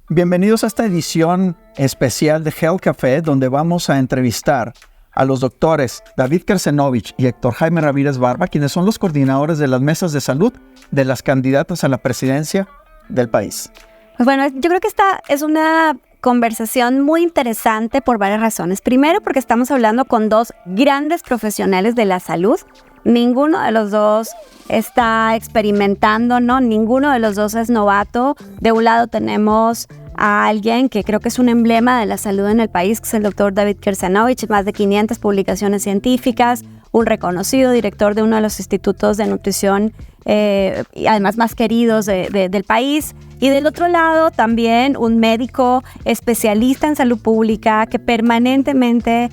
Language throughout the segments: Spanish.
Bienvenidos a esta edición especial de Health Café, donde vamos a entrevistar a los doctores David Kersenovich y Héctor Jaime Ramírez Barba, quienes son los coordinadores de las mesas de salud de las candidatas a la presidencia del país. Pues bueno, yo creo que esta es una conversación muy interesante por varias razones. Primero, porque estamos hablando con dos grandes profesionales de la salud. Ninguno de los dos está experimentando, ¿no? Ninguno de los dos es novato. De un lado tenemos a alguien que creo que es un emblema de la salud en el país, que es el doctor David Kersenovich, más de 500 publicaciones científicas, un reconocido director de uno de los institutos de nutrición y además más queridos del país. Y del otro lado también un médico especialista en salud pública que permanentemente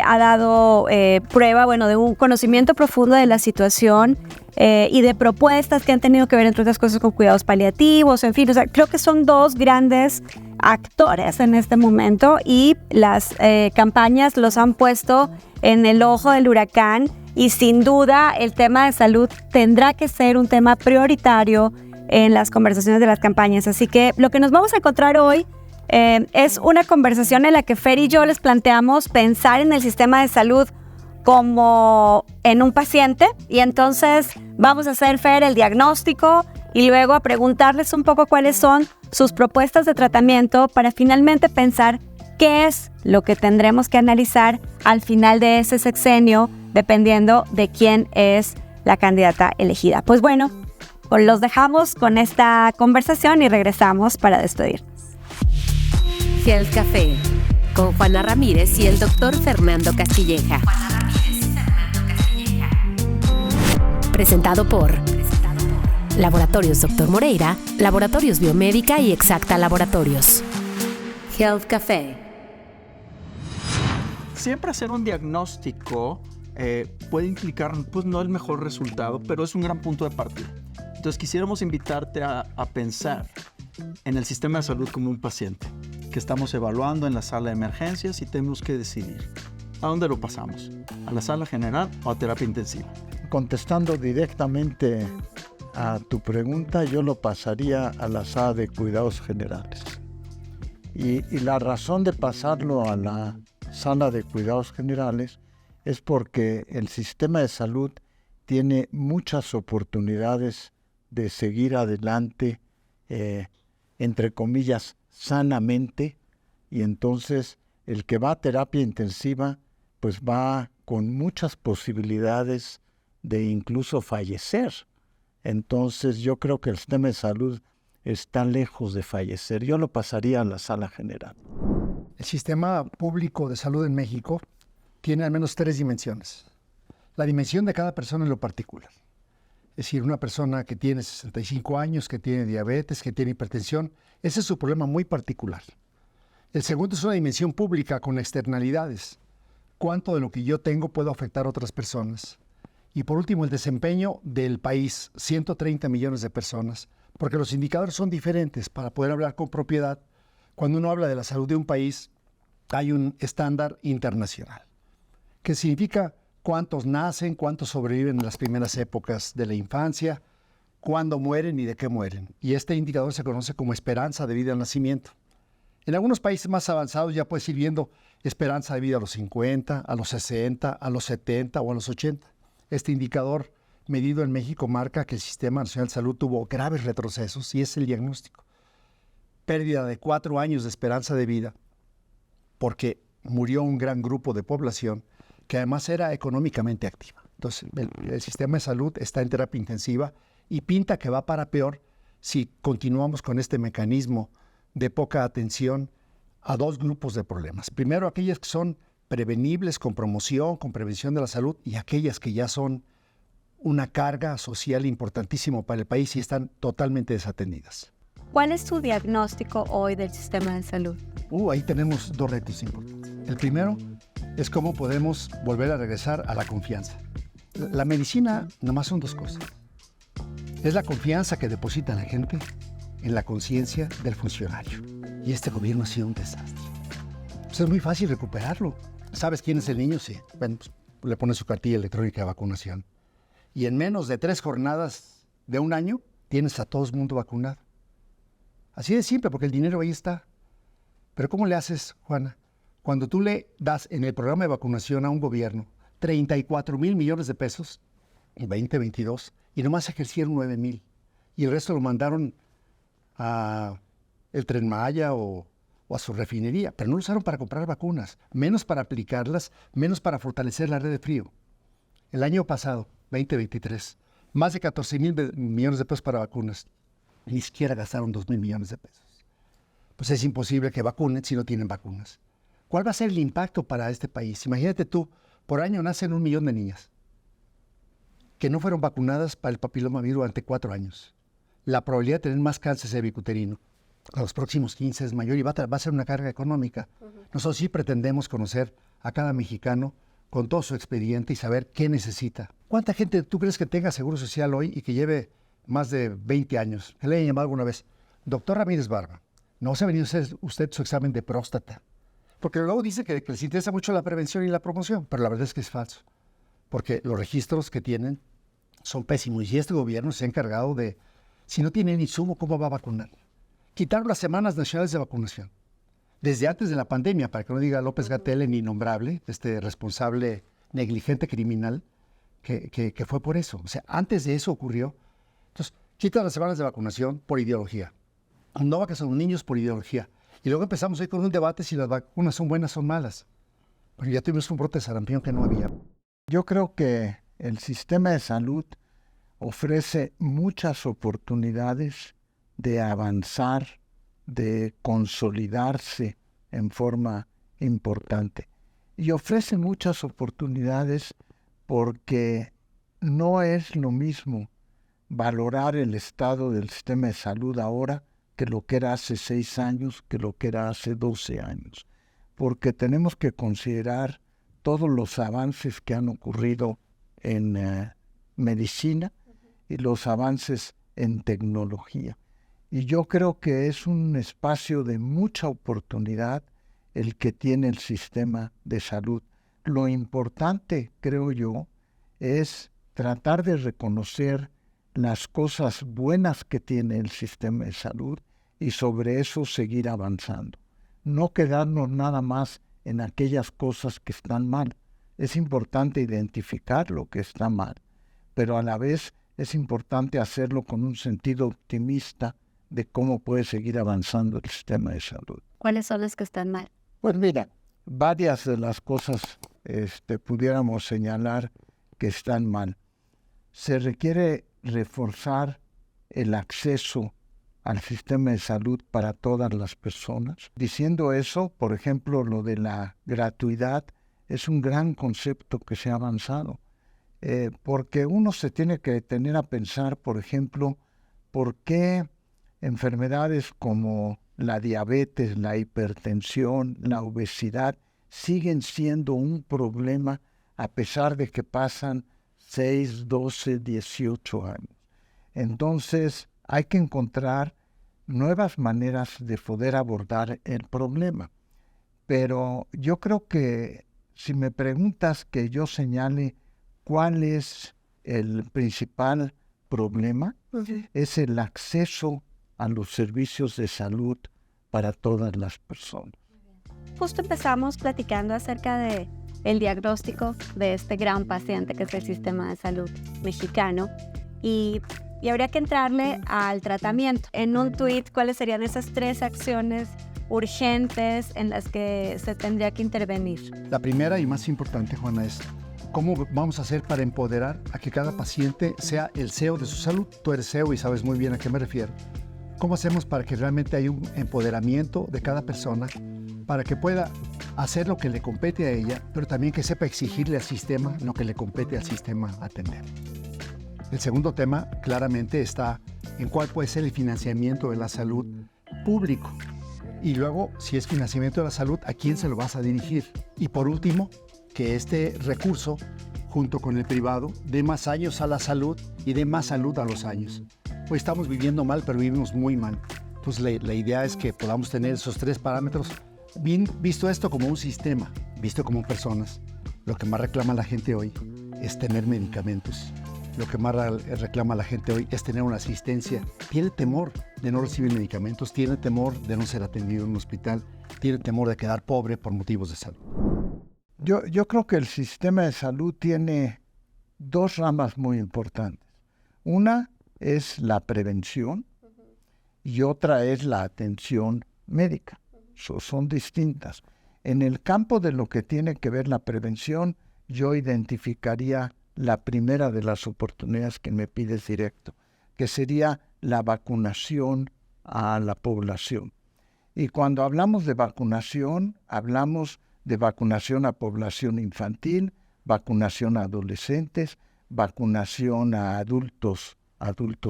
ha dado prueba, de un conocimiento profundo de la situación y de propuestas que han tenido que ver, entre otras cosas, con cuidados paliativos, en fin. O sea, creo que son dos grandes actores en este momento y las campañas los han puesto en el ojo del huracán y sin duda el tema de salud tendrá que ser un tema prioritario en las conversaciones de las campañas. Así que lo que nos vamos a encontrar hoy es una conversación en la que Fer y yo les planteamos pensar en el sistema de salud como en un paciente, y entonces vamos a hacer, Fer, el diagnóstico y luego a preguntarles un poco cuáles son sus propuestas de tratamiento para finalmente pensar qué es lo que tendremos que analizar al final de ese sexenio, dependiendo de quién es la candidata elegida. Pues bueno, los dejamos con esta conversación y regresamos para despedirnos. Health Café, con Juana Ramírez y el doctor Fernando Castilleja. Presentado por Laboratorios Dr. Moreira, Laboratorios Biomédica y Exacta Laboratorios. Health Café. Siempre hacer un diagnóstico puede implicar, pues no el mejor resultado, pero es un gran punto de partida. Entonces quisiéramos invitarte a pensar en el sistema de salud como un paciente que estamos evaluando en la sala de emergencias y tenemos que decidir a dónde lo pasamos, a la sala general o a terapia intensiva. Contestando directamente a tu pregunta, yo lo pasaría a la sala de cuidados generales. Y la razón de pasarlo a la sala de cuidados generales es porque el sistema de salud tiene muchas oportunidades de seguir adelante, entre comillas, sanamente, y entonces el que va a terapia intensiva pues va con muchas posibilidades de incluso fallecer. Entonces yo creo que el sistema de salud está lejos de fallecer. Yo lo pasaría a la sala general. El sistema público de salud en México tiene al menos 3 dimensiones. La dimensión de cada persona en lo particular. Es decir, una persona que tiene 65 años, que tiene diabetes, que tiene hipertensión, ese es su problema muy particular. El segundo es una dimensión pública con externalidades. ¿Cuánto de lo que yo tengo puedo afectar a otras personas? Y por último, el desempeño del país, 130 millones de personas, porque los indicadores son diferentes para poder hablar con propiedad. Cuando uno habla de la salud de un país, hay un estándar internacional, que significa cuántos nacen, cuántos sobreviven en las primeras épocas de la infancia, cuándo mueren y de qué mueren. Y este indicador se conoce como esperanza de vida al nacimiento. En algunos países más avanzados ya puedes ir viendo esperanza de vida a los 50, a los 60, a los 70 o a los 80. Este indicador medido en México marca que el Sistema Nacional de Salud tuvo graves retrocesos y es el diagnóstico. Pérdida de 4 años de esperanza de vida porque murió un gran grupo de población que además era económicamente activa. Entonces, el sistema de salud está en terapia intensiva y pinta que va para peor si continuamos con este mecanismo de poca atención a 2 grupos de problemas. Primero, aquellas que son prevenibles con promoción, con prevención de la salud, y aquellas que ya son una carga social importantísima para el país y están totalmente desatendidas. ¿Cuál es tu diagnóstico hoy del sistema de salud? Ahí tenemos 2 retos importantes. El primero es cómo podemos volver a regresar a la confianza. La medicina nomás son 2 cosas. Es la confianza que deposita la gente en la conciencia del funcionario. Y este gobierno ha sido un desastre. Pues es muy fácil recuperarlo. ¿Sabes quién es el niño? Sí. Bueno, pues le pones su cartilla electrónica de vacunación. Y en menos de 3 jornadas de un año, tienes a todo el mundo vacunado. Así de simple, porque el dinero ahí está. Pero ¿cómo le haces, Juana? Cuando tú le das en el programa de vacunación a un gobierno 34,000 millones de pesos en 2022 y nomás ejercieron 9,000 y el resto lo mandaron a el Tren Maya o a su refinería, pero no lo usaron para comprar vacunas, menos para aplicarlas, menos para fortalecer la red de frío. El año pasado, 2023, más de 14,000 millones de pesos para vacunas. Ni siquiera gastaron 2,000 millones de pesos. Pues es imposible que vacunen si no tienen vacunas. ¿Cuál va a ser el impacto para este país? Imagínate tú, por año nacen 1 millón de niñas que no fueron vacunadas para el papilomavirus durante 4 años. La probabilidad de tener más cáncer cervicuterino a los próximos 15 es mayor y va a ser una carga económica. Nosotros sí pretendemos conocer a cada mexicano con todo su expediente y saber qué necesita. ¿Cuánta gente tú crees que tenga seguro social hoy y que lleve más de 20 años? Que le hayan llamado alguna vez, doctor Ramírez Barba, ¿no se ha venido a hacer usted su examen de próstata? Porque luego dice que les interesa mucho la prevención y la promoción, pero la verdad es que es falso. Porque los registros que tienen son pésimos y este gobierno se ha encargado de, si no tienen insumo, ¿cómo va a vacunar? Quitaron las semanas nacionales de vacunación. Desde antes de la pandemia, para que no diga López-Gatell ni innombrable, este responsable negligente criminal, que fue por eso. O sea, antes de eso ocurrió. Entonces, quitan las semanas de vacunación por ideología. No vacunan a los niños por ideología. Y luego empezamos hoy con un debate si las vacunas son buenas o malas. Pero ya tuvimos un brote de sarampión que no había. Yo creo que el sistema de salud ofrece muchas oportunidades de avanzar, de consolidarse en forma importante. Y ofrece muchas oportunidades porque no es lo mismo valorar el estado del sistema de salud ahora que lo que era hace 6 años, que lo que era hace 12 años. Porque tenemos que considerar todos los avances que han ocurrido en medicina y los avances en tecnología. Y yo creo que es un espacio de mucha oportunidad el que tiene el sistema de salud. Lo importante, creo yo, es tratar de reconocer las cosas buenas que tiene el sistema de salud y sobre eso seguir avanzando. No quedarnos nada más en aquellas cosas que están mal. Es importante identificar lo que está mal, pero a la vez es importante hacerlo con un sentido optimista de cómo puede seguir avanzando el sistema de salud. ¿Cuáles son los que están mal? Pues mira, varias de las cosas pudiéramos señalar que están mal. Se requiere reforzar el acceso al sistema de salud para todas las personas. Diciendo eso, por ejemplo, lo de la gratuidad es un gran concepto que se ha avanzado, porque uno se tiene que detener a pensar, por ejemplo, por qué enfermedades como la diabetes, la hipertensión, la obesidad siguen siendo un problema a pesar de que pasan 6, 12, 18 años. Entonces, hay que encontrar nuevas maneras de poder abordar el problema. Pero yo creo que si me preguntas que yo señale cuál es el principal problema, es el acceso a los servicios de salud para todas las personas. Justo empezamos platicando acerca de el diagnóstico de este gran paciente que es el sistema de salud mexicano y habría que entrarle al tratamiento. En un tuit, ¿cuáles serían esas 3 acciones urgentes en las que se tendría que intervenir? La primera y más importante, Juana, es cómo vamos a hacer para empoderar a que cada paciente sea el CEO de su salud. Tú eres CEO y sabes muy bien a qué me refiero. ¿Cómo hacemos para que realmente haya un empoderamiento de cada persona para que pueda hacer lo que le compete a ella, pero también que sepa exigirle al sistema lo que le compete al sistema atender? El segundo tema claramente está en cuál puede ser el financiamiento de la salud público. Y luego, si es financiamiento de la salud, ¿a quién se lo vas a dirigir? Y por último, que este recurso, junto con el privado, dé más años a la salud y dé más salud a los años. Hoy estamos viviendo mal, pero vivimos muy mal. Entonces la idea es que podamos tener esos 3 parámetros, bien visto esto como un sistema, visto como personas. Lo que más reclama la gente hoy es tener medicamentos. lo que más reclama la gente hoy es tener una asistencia. Tiene temor de no recibir medicamentos, tiene temor de no ser atendido en un hospital, tiene temor de quedar pobre por motivos de salud. Yo creo que el sistema de salud tiene dos ramas muy importantes. Una es la prevención y otra es la atención médica. Son distintas. En el campo de lo que tiene que ver la prevención, yo identificaría la primera de las oportunidades que me pides directo, que sería la vacunación a la población. Y cuando hablamos de vacunación, hablamos de vacunación a población infantil, vacunación a adolescentes, vacunación a adultos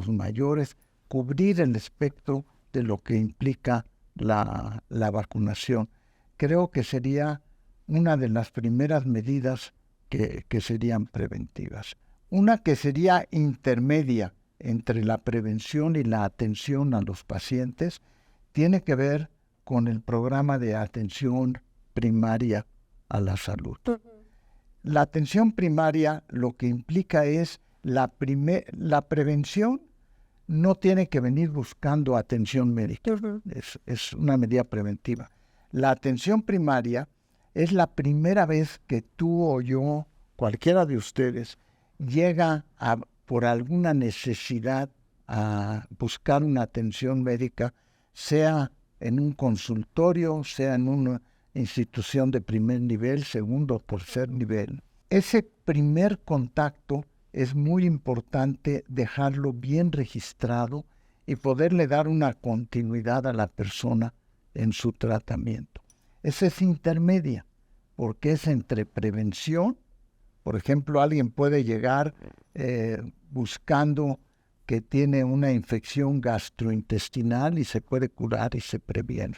mayores, cubrir el espectro de lo que implica la vacunación. Creo que sería una de las primeras medidas que serían preventivas. Una que sería intermedia entre la prevención y la atención a los pacientes tiene que ver con el programa de atención primaria a la salud. La atención primaria lo que implica es la prevención no tiene que venir buscando atención médica. Es una medida preventiva. La atención primaria es la primera vez que tú o yo, cualquiera de ustedes, llega por alguna necesidad a buscar una atención médica, sea en un consultorio, sea en una institución de primer nivel, segundo o tercer nivel. Ese primer contacto es muy importante dejarlo bien registrado y poderle dar una continuidad a la persona en su tratamiento. Esa es intermedia, porque es entre prevención. Por ejemplo, alguien puede llegar buscando que tiene una infección gastrointestinal y se puede curar y se previene.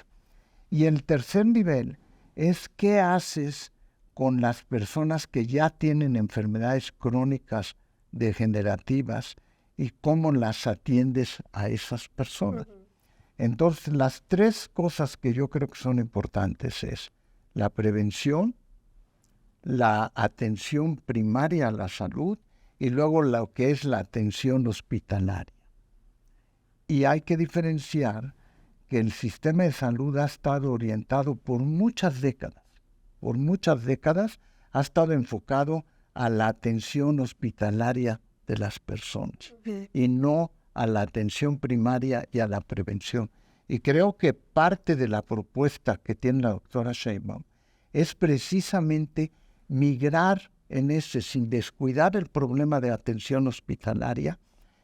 Y el tercer nivel es qué haces con las personas que ya tienen enfermedades crónicas degenerativas y cómo las atiendes a esas personas. Entonces, las tres cosas que yo creo que son importantes es la prevención, la atención primaria a la salud y luego lo que es la atención hospitalaria. Y hay que diferenciar que el sistema de salud ha estado orientado por muchas décadas ha estado enfocado a la atención hospitalaria de las personas y no a la atención primaria y a la prevención. Y creo que parte de la propuesta que tiene la doctora Sheinbaum es precisamente migrar en ese, sin descuidar el problema de atención hospitalaria,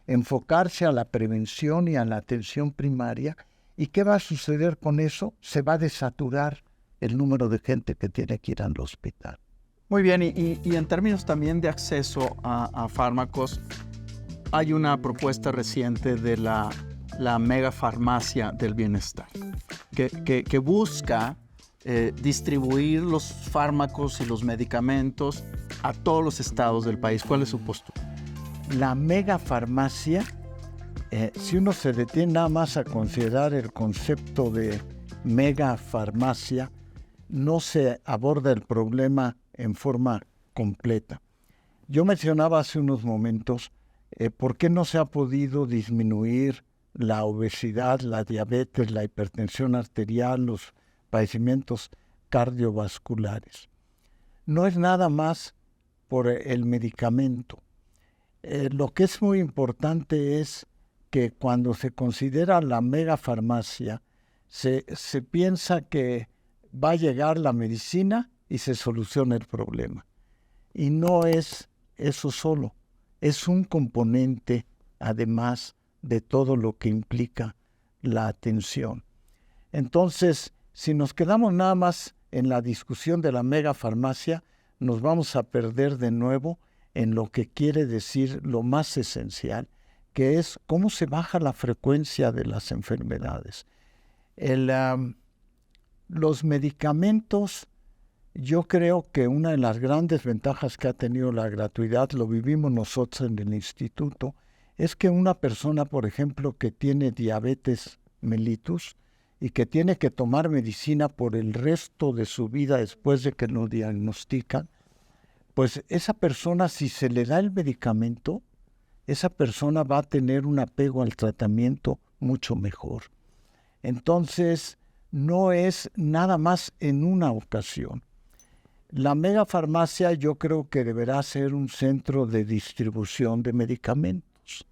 enfocarse a la prevención y a la atención primaria. ¿Y qué va a suceder con eso? Se va a desaturar el número de gente que tiene que ir al hospital. Muy bien, y en términos también de acceso a fármacos, hay una propuesta reciente de la megafarmacia del bienestar, que busca distribuir los fármacos y los medicamentos a todos los estados del país. ¿Cuál es su postura? La megafarmacia, si uno se detiene nada más a considerar el concepto de megafarmacia, no se aborda el problema en forma completa. Yo mencionaba hace unos momentos por qué no se ha podido disminuir la obesidad, la diabetes, la hipertensión arterial, los padecimientos cardiovasculares. No es nada más por el medicamento. Lo que es muy importante es que cuando se considera la megafarmacia, se piensa que va a llegar la medicina y se soluciona el problema. Y no es eso solo, es un componente, además de todo lo que implica la atención. Entonces, si nos quedamos nada más en la discusión de la megafarmacia, nos vamos a perder de nuevo en lo que quiere decir lo más esencial, que es cómo se baja la frecuencia de las enfermedades. Los medicamentos, yo creo que una de las grandes ventajas que ha tenido la gratuidad, lo vivimos nosotros en el instituto, es que una persona, por ejemplo, que tiene diabetes mellitus y que tiene que tomar medicina por el resto de su vida después de que lo diagnostican, pues esa persona, si se le da el medicamento, esa persona va a tener un apego al tratamiento mucho mejor. Entonces, no es nada más en una ocasión. La megafarmacia yo creo que deberá ser un centro de distribución de medicamentos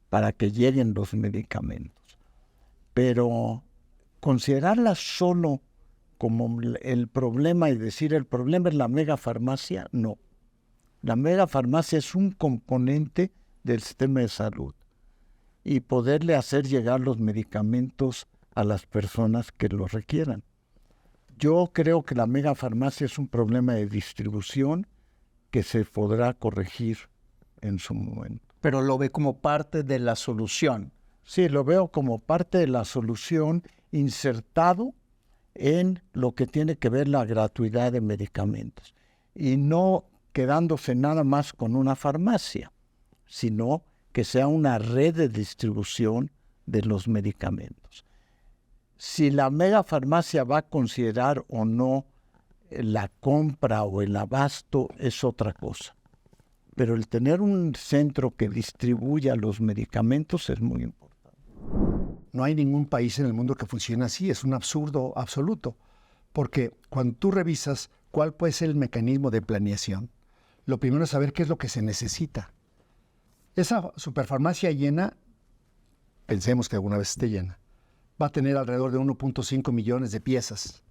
para que lleguen los medicamentos. Pero considerarla solo como el problema y decir el problema es la megafarmacia, no. La megafarmacia es un componente del sistema de salud y poderle hacer llegar los medicamentos a las personas que lo requieran. Yo creo que la megafarmacia es un problema de distribución que se podrá corregir en su momento. Pero lo ve como parte de la solución. Sí, lo veo como parte de la solución insertado en lo que tiene que ver la gratuidad de medicamentos y no quedándose nada más con una farmacia, sino que sea una red de distribución de los medicamentos. Si la megafarmacia va a considerar o no la compra o el abasto es otra cosa. Pero el tener un centro que distribuya los medicamentos es muy importante. No hay ningún país en el mundo que funcione así, es un absurdo absoluto, porque cuando tú revisas cuál puede ser el mecanismo de planeación, lo primero es saber qué es lo que se necesita. Esa superfarmacia llena, pensemos que alguna vez esté llena, va a tener alrededor de 1.5 millones de piezas.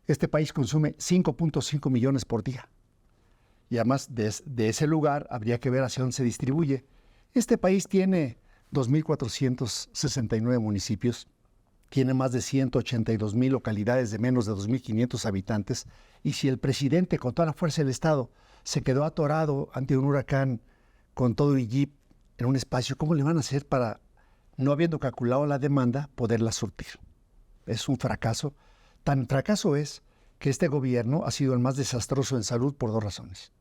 Este país consume 5.5 millones por día. Y además de ese lugar habría que ver hacia dónde se distribuye. Este país tiene 2.469 municipios, tiene más de 182,000 localidades de menos de 2.500 habitantes, y si el presidente con toda la fuerza del Estado se quedó atorado ante un huracán con todo el jeep en un espacio, ¿cómo le van a hacer para, no habiendo calculado la demanda, poderla surtir? Es un fracaso. Tan fracaso es que este gobierno ha sido el más desastroso en salud por dos razones.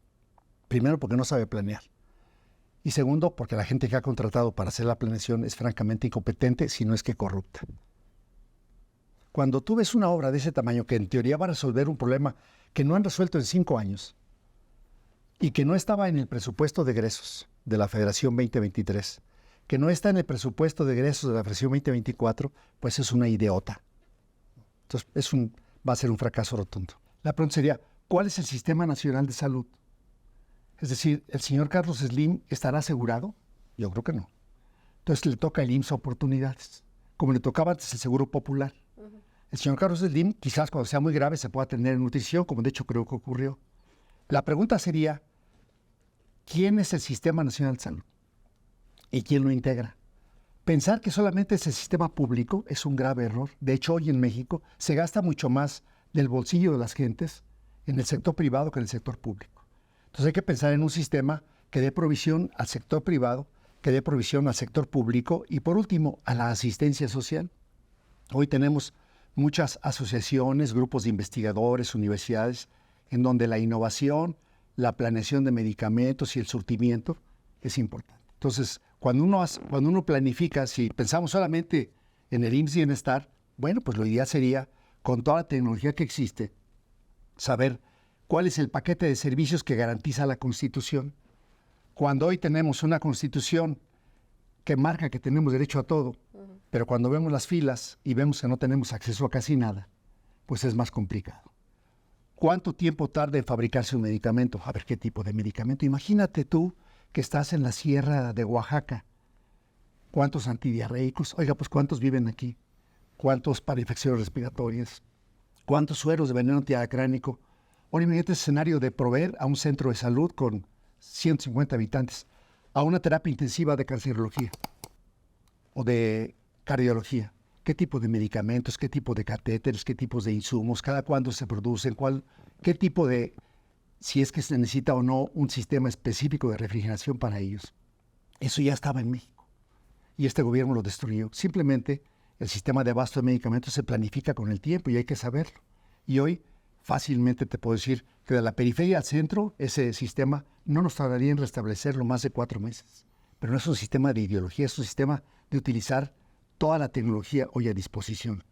Primero, porque no sabe planear. Y segundo, porque la gente que ha contratado para hacer la planeación es francamente incompetente, si no es que corrupta. Cuando tú ves una obra de ese tamaño, que en teoría va a resolver un problema que no han resuelto en 5 años, y que no estaba en el presupuesto de egresos de la Federación 2023, que no está en el presupuesto de egresos de la Federación 2024, pues es una idiota. Entonces, va a ser un fracaso rotundo. La pregunta sería, ¿cuál es el Sistema Nacional de Salud? Es decir, ¿el señor Carlos Slim estará asegurado? Yo creo que no. Entonces le toca el IMSS Oportunidades, como le tocaba antes el Seguro Popular. El señor Carlos Slim, quizás cuando sea muy grave, se pueda atender en nutrición, como de hecho creo que ocurrió. La pregunta sería, ¿quién es el Sistema Nacional de Salud? ¿Y quién lo integra? Pensar que solamente es el sistema público es un grave error. De hecho, hoy en México se gasta mucho más del bolsillo de las gentes en el sector privado que en el sector público. Entonces hay que pensar en un sistema que dé provisión al sector privado, que dé provisión al sector público y, por último, a la asistencia social. Hoy tenemos muchas asociaciones, grupos de investigadores, universidades, en donde la innovación, la planeación de medicamentos y el surtimiento es importante. Entonces, cuando uno planifica, si pensamos solamente en el IMSS Bienestar, bueno, pues lo ideal sería, con toda la tecnología que existe, saber cuál es el paquete de servicios que garantiza la Constitución. Cuando hoy tenemos una Constitución que marca que tenemos derecho a todo, pero cuando vemos las filas y vemos que no tenemos acceso a casi nada, pues es más complicado. ¿Cuánto tiempo tarda en fabricarse un medicamento? A ver, ¿qué tipo de medicamento? Imagínate tú que estás en la sierra de Oaxaca. ¿Cuántos antidiarreicos? Oiga, pues ¿cuántos viven aquí? ¿Cuántos para infecciones respiratorias? ¿Cuántos sueros de veneno antiaracránico? Ahora imagínate ese escenario de proveer a un centro de salud con 150 habitantes a una terapia intensiva de cancerología o de cardiología. ¿Qué tipo de medicamentos, qué tipo de catéteres, qué tipos de insumos, cada cuándo se producen, qué tipo de, si es que se necesita o no, un sistema específico de refrigeración para ellos? Eso ya estaba en México y este gobierno lo destruyó. Simplemente el sistema de abasto de medicamentos se planifica con el tiempo y hay que saberlo. Y hoy fácilmente te puedo decir que de la periferia al centro, ese sistema no nos tardaría en restablecerlo más de 4 meses. Pero no es un sistema de ideología, es un sistema de utilizar toda la tecnología hoy a disposición.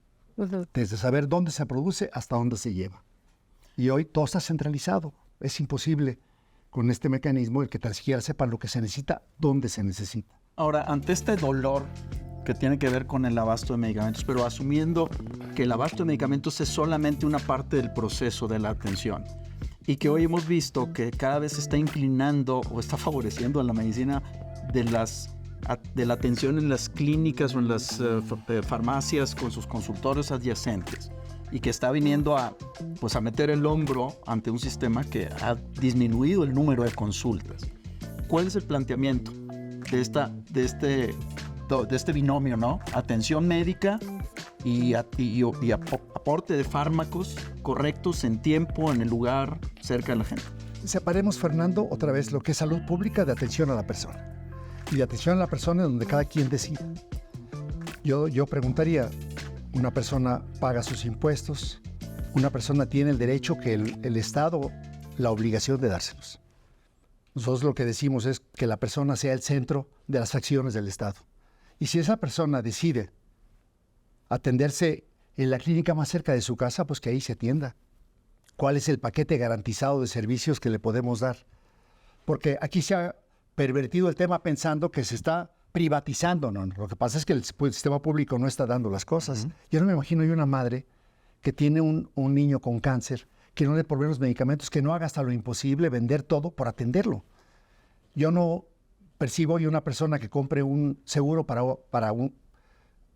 Desde saber dónde se produce hasta dónde se lleva. Y hoy todo está centralizado. Es imposible con este mecanismo el que tan siquiera sepan lo que se necesita, dónde se necesita. Ahora, ante este dolor que tiene que ver con el abasto de medicamentos, pero asumiendo que el abasto de medicamentos es solamente una parte del proceso de la atención y que hoy hemos visto que cada vez se está inclinando o está favoreciendo a la medicina de la atención en las clínicas o en las farmacias con sus consultorios adyacentes y que está viniendo a meter el hombro ante un sistema que ha disminuido el número de consultas. ¿Cuál es el planteamiento de este binomio, ¿no? Atención médica y aporte de fármacos correctos en tiempo, en el lugar, cerca de la gente? Separemos, Fernando, otra vez lo que es salud pública de atención a la persona. Y de atención a la persona es donde cada quien decide. Yo preguntaría, una persona paga sus impuestos, una persona tiene el derecho que el Estado, la obligación de dárselos. Nosotros lo que decimos es que la persona sea el centro de las acciones del Estado. Y si esa persona decide atenderse en la clínica más cerca de su casa, pues que ahí se atienda. ¿Cuál es el paquete garantizado de servicios que le podemos dar? Porque aquí se ha pervertido el tema pensando que se está privatizando, ¿no? Lo que pasa es que el sistema público no está dando las cosas. Yo no me imagino una madre que tiene un niño con cáncer, que no le provee los medicamentos, que no haga hasta lo imposible vender todo por atenderlo. Yo no percibo hoy una persona que compre un seguro para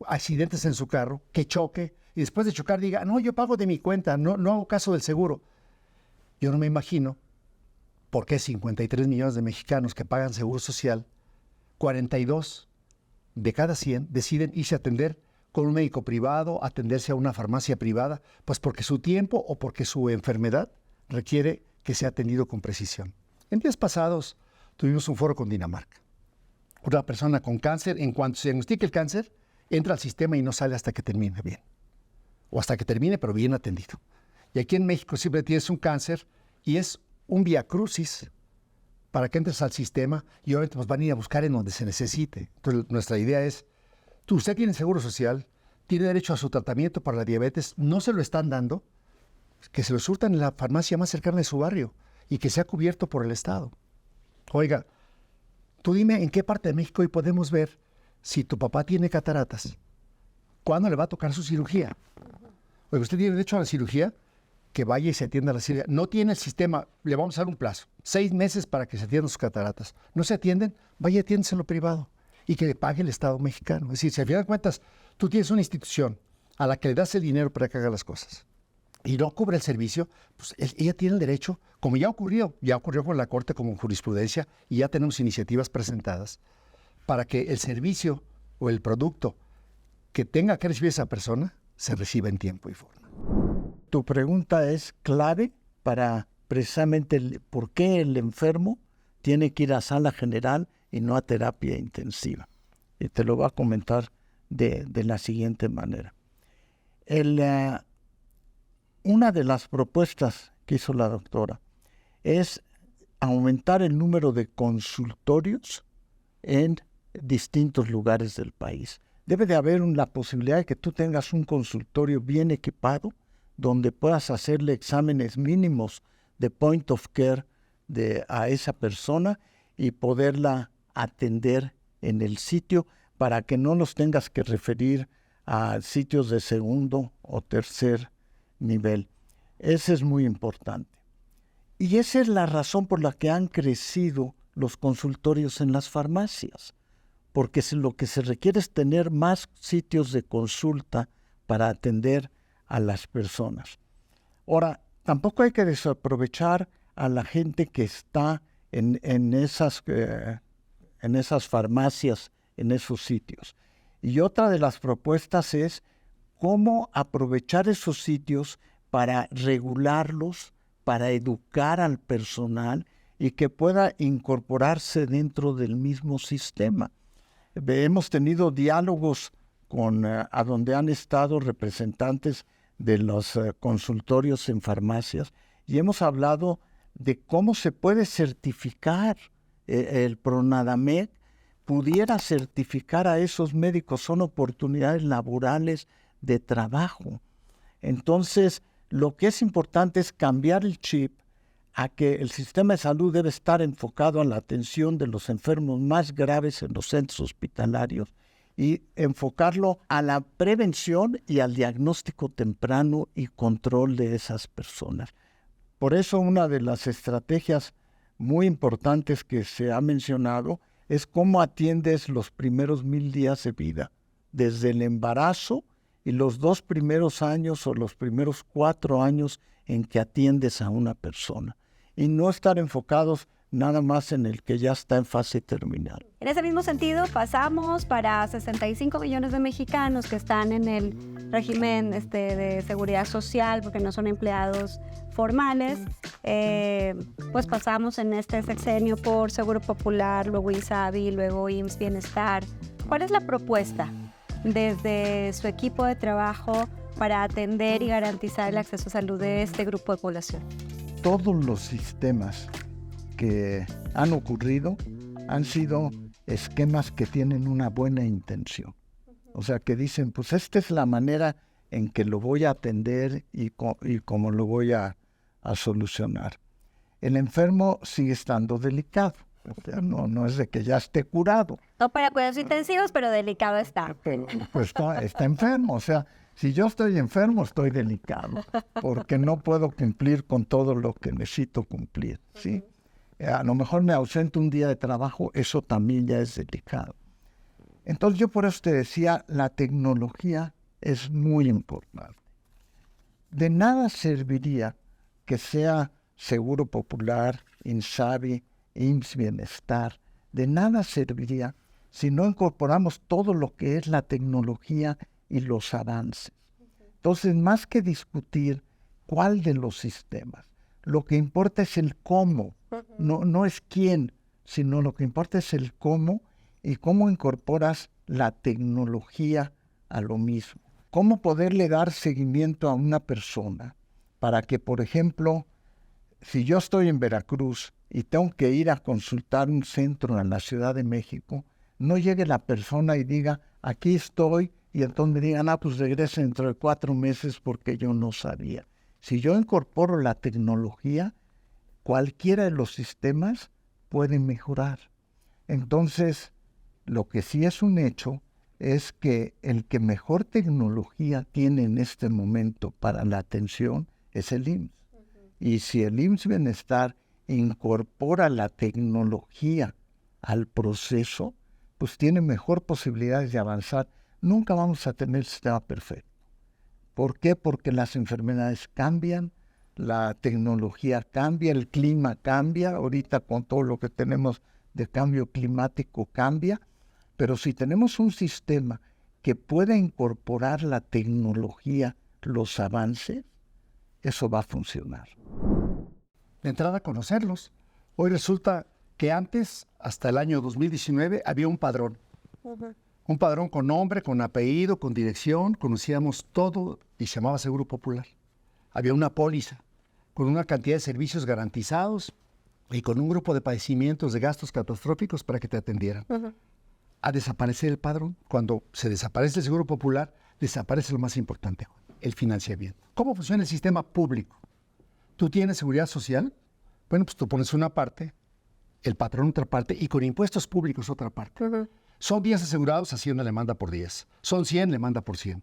accidentes en su carro, que choque, y después de chocar diga, no, yo pago de mi cuenta, no hago caso del seguro. Yo no me imagino por qué 53 millones de mexicanos que pagan seguro social, 42 de cada 100 deciden irse a atender con un médico privado, atenderse a una farmacia privada, pues porque su tiempo o porque su enfermedad requiere que sea atendido con precisión. En días pasados tuvimos un foro con Dinamarca. Una persona con cáncer, en cuanto se diagnostica el cáncer, entra al sistema y no sale hasta que termine bien. O hasta que termine, pero bien atendido. Y aquí en México siempre tienes un cáncer y es un viacrucis para que entres al sistema y obviamente pues, van a ir a buscar en donde se necesite. Entonces nuestra idea es, usted tiene seguro social, tiene derecho a su tratamiento para la diabetes, no se lo están dando, que se lo surtan en la farmacia más cercana de su barrio y que sea cubierto por el Estado. Oiga, tú dime en qué parte de México hoy podemos ver si tu papá tiene cataratas, ¿cuándo le va a tocar su cirugía? Oiga, usted tiene derecho a la cirugía, que vaya y se atienda a la cirugía. No tiene el sistema, le vamos a dar un plazo, 6 meses para que se atiendan sus cataratas. No se atienden, vaya y atiéndese en lo privado y que le pague el Estado mexicano. Es decir, si al final de cuentas tú tienes una institución a la que le das el dinero para que haga las cosas y no cubre el servicio, pues ella tiene el derecho, como ya ocurrió con la Corte como jurisprudencia y ya tenemos iniciativas presentadas para que el servicio o el producto que tenga que recibir esa persona se reciba en tiempo y forma. Tu pregunta es clave para precisamente por qué el enfermo tiene que ir a sala general y no a terapia intensiva. Y te lo voy a comentar de la siguiente manera. Una de las propuestas que hizo la doctora es aumentar el número de consultorios en distintos lugares del país. Debe de haber la posibilidad de que tú tengas un consultorio bien equipado donde puedas hacerle exámenes mínimos de point of care a esa persona y poderla atender en el sitio para que no los tengas que referir a sitios de segundo o tercer nivel. Ese es muy importante. Y esa es la razón por la que han crecido los consultorios en las farmacias, porque lo que se requiere es tener más sitios de consulta para atender a las personas. Ahora, tampoco hay que desaprovechar a la gente que está en esas farmacias, en esos sitios. Y otra de las propuestas es cómo aprovechar esos sitios para regularlos, para educar al personal y que pueda incorporarse dentro del mismo sistema. Hemos tenido diálogos a donde han estado representantes de los consultorios en farmacias y hemos hablado de cómo se puede certificar el Pronadamed, pudiera certificar a esos médicos, son oportunidades laborales de trabajo. Entonces, lo que es importante es cambiar el chip, a que el sistema de salud debe estar enfocado a la atención de los enfermos más graves en los centros hospitalarios y enfocarlo a la prevención y al diagnóstico temprano y control de esas personas. Por eso una de las estrategias muy importantes que se ha mencionado es cómo atiendes los primeros 1000 días de vida, desde el embarazo y los 2 primeros años o los primeros 4 años en que atiendes a una persona. Y no estar enfocados nada más en el que ya está en fase terminal. En ese mismo sentido, pasamos para 65 millones de mexicanos que están en el régimen de seguridad social porque no son empleados formales, pues pasamos en este sexenio por Seguro Popular, luego INSABI, luego IMSS Bienestar. ¿Cuál es la propuesta desde su equipo de trabajo para atender y garantizar el acceso a salud de este grupo de población? Todos los sistemas que han ocurrido han sido esquemas que tienen una buena intención. O sea, que dicen, pues esta es la manera en que lo voy a atender y cómo lo voy a solucionar. El enfermo sigue estando delicado. O sea, no es de que ya esté curado. No para cuidados intensivos, pero delicado está. Pues está enfermo. O sea, si yo estoy enfermo, estoy delicado, porque no puedo cumplir con todo lo que necesito cumplir, ¿sí? A lo mejor me ausento un día de trabajo, eso también ya es delicado. Entonces yo por eso te decía, la tecnología es muy importante. De nada serviría que sea Seguro Popular, INSABI, IMSS Bienestar, de nada serviría si no incorporamos todo lo que es la tecnología y los avances. Entonces, más que discutir cuál de los sistemas, lo que importa es el cómo, no es quién, sino lo que importa es el cómo y cómo incorporas la tecnología a lo mismo. Cómo poderle dar seguimiento a una persona para que, por ejemplo, si yo estoy en Veracruz y tengo que ir a consultar un centro en la Ciudad de México, no llegue la persona y diga, aquí estoy, y entonces me digan, pues regrese dentro de 4 meses porque yo no sabía. Si yo incorporo la tecnología, cualquiera de los sistemas puede mejorar. Entonces, lo que sí es un hecho es que el que mejor tecnología tiene en este momento para la atención es el IMSS. Y si el IMSS Bienestar incorpora la tecnología al proceso, pues tiene mejor posibilidades de avanzar. Nunca vamos a tener el sistema perfecto. ¿Por qué? Porque las enfermedades cambian, la tecnología cambia, el clima cambia, ahorita con todo lo que tenemos de cambio climático cambia, pero si tenemos un sistema que pueda incorporar la tecnología, los avances, eso va a funcionar. De entrada, conocerlos. Hoy resulta que antes, hasta el año 2019, había un padrón. Un padrón con nombre, con apellido, con dirección, conocíamos todo y se llamaba Seguro Popular. Había una póliza con una cantidad de servicios garantizados y con un grupo de padecimientos de gastos catastróficos para que te atendieran. A desaparecer el padrón, cuando se desaparece el Seguro Popular, desaparece lo más importante, el financiamiento. ¿Cómo funciona el sistema público? ¿Tú tienes seguridad social? Bueno, pues tú pones una parte, el patrón otra parte y con impuestos públicos otra parte. Son 10 asegurados, Hacienda le manda por 10. Son 100, le manda por 100.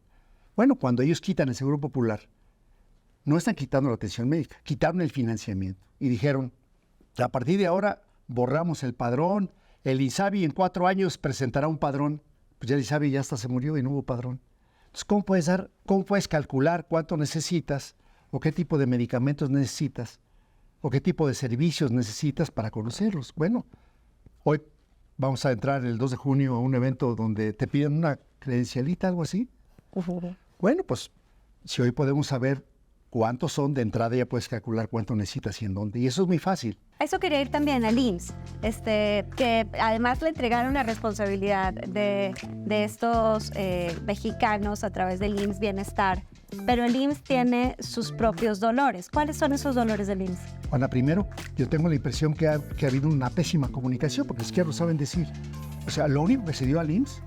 Bueno, cuando ellos quitan el Seguro Popular, no están quitando la atención médica, quitaron el financiamiento y dijeron, a partir de ahora borramos el padrón, el INSABI en 4 años presentará un padrón. Pues ya el INSABI ya hasta se murió y no hubo padrón. Entonces, ¿cómo puedes calcular cuánto necesitas o qué tipo de medicamentos necesitas o qué tipo de servicios necesitas para conocerlos? Bueno, hoy vamos a entrar el 2 de junio a un evento donde te piden una credencialita, algo así. Bueno, pues si hoy podemos saber cuántos son de entrada, ya puedes calcular cuánto necesitas y en dónde. Y eso es muy fácil. A eso quería ir también al IMSS, que además le entregaron la responsabilidad de estos mexicanos a través del IMSS Bienestar. Pero el IMSS tiene sus propios dolores. ¿Cuáles son esos dolores del IMSS? Juana, primero, yo tengo la impresión que ha habido una pésima comunicación, porque es que lo saben decir. O sea, lo único que se dio al IMSS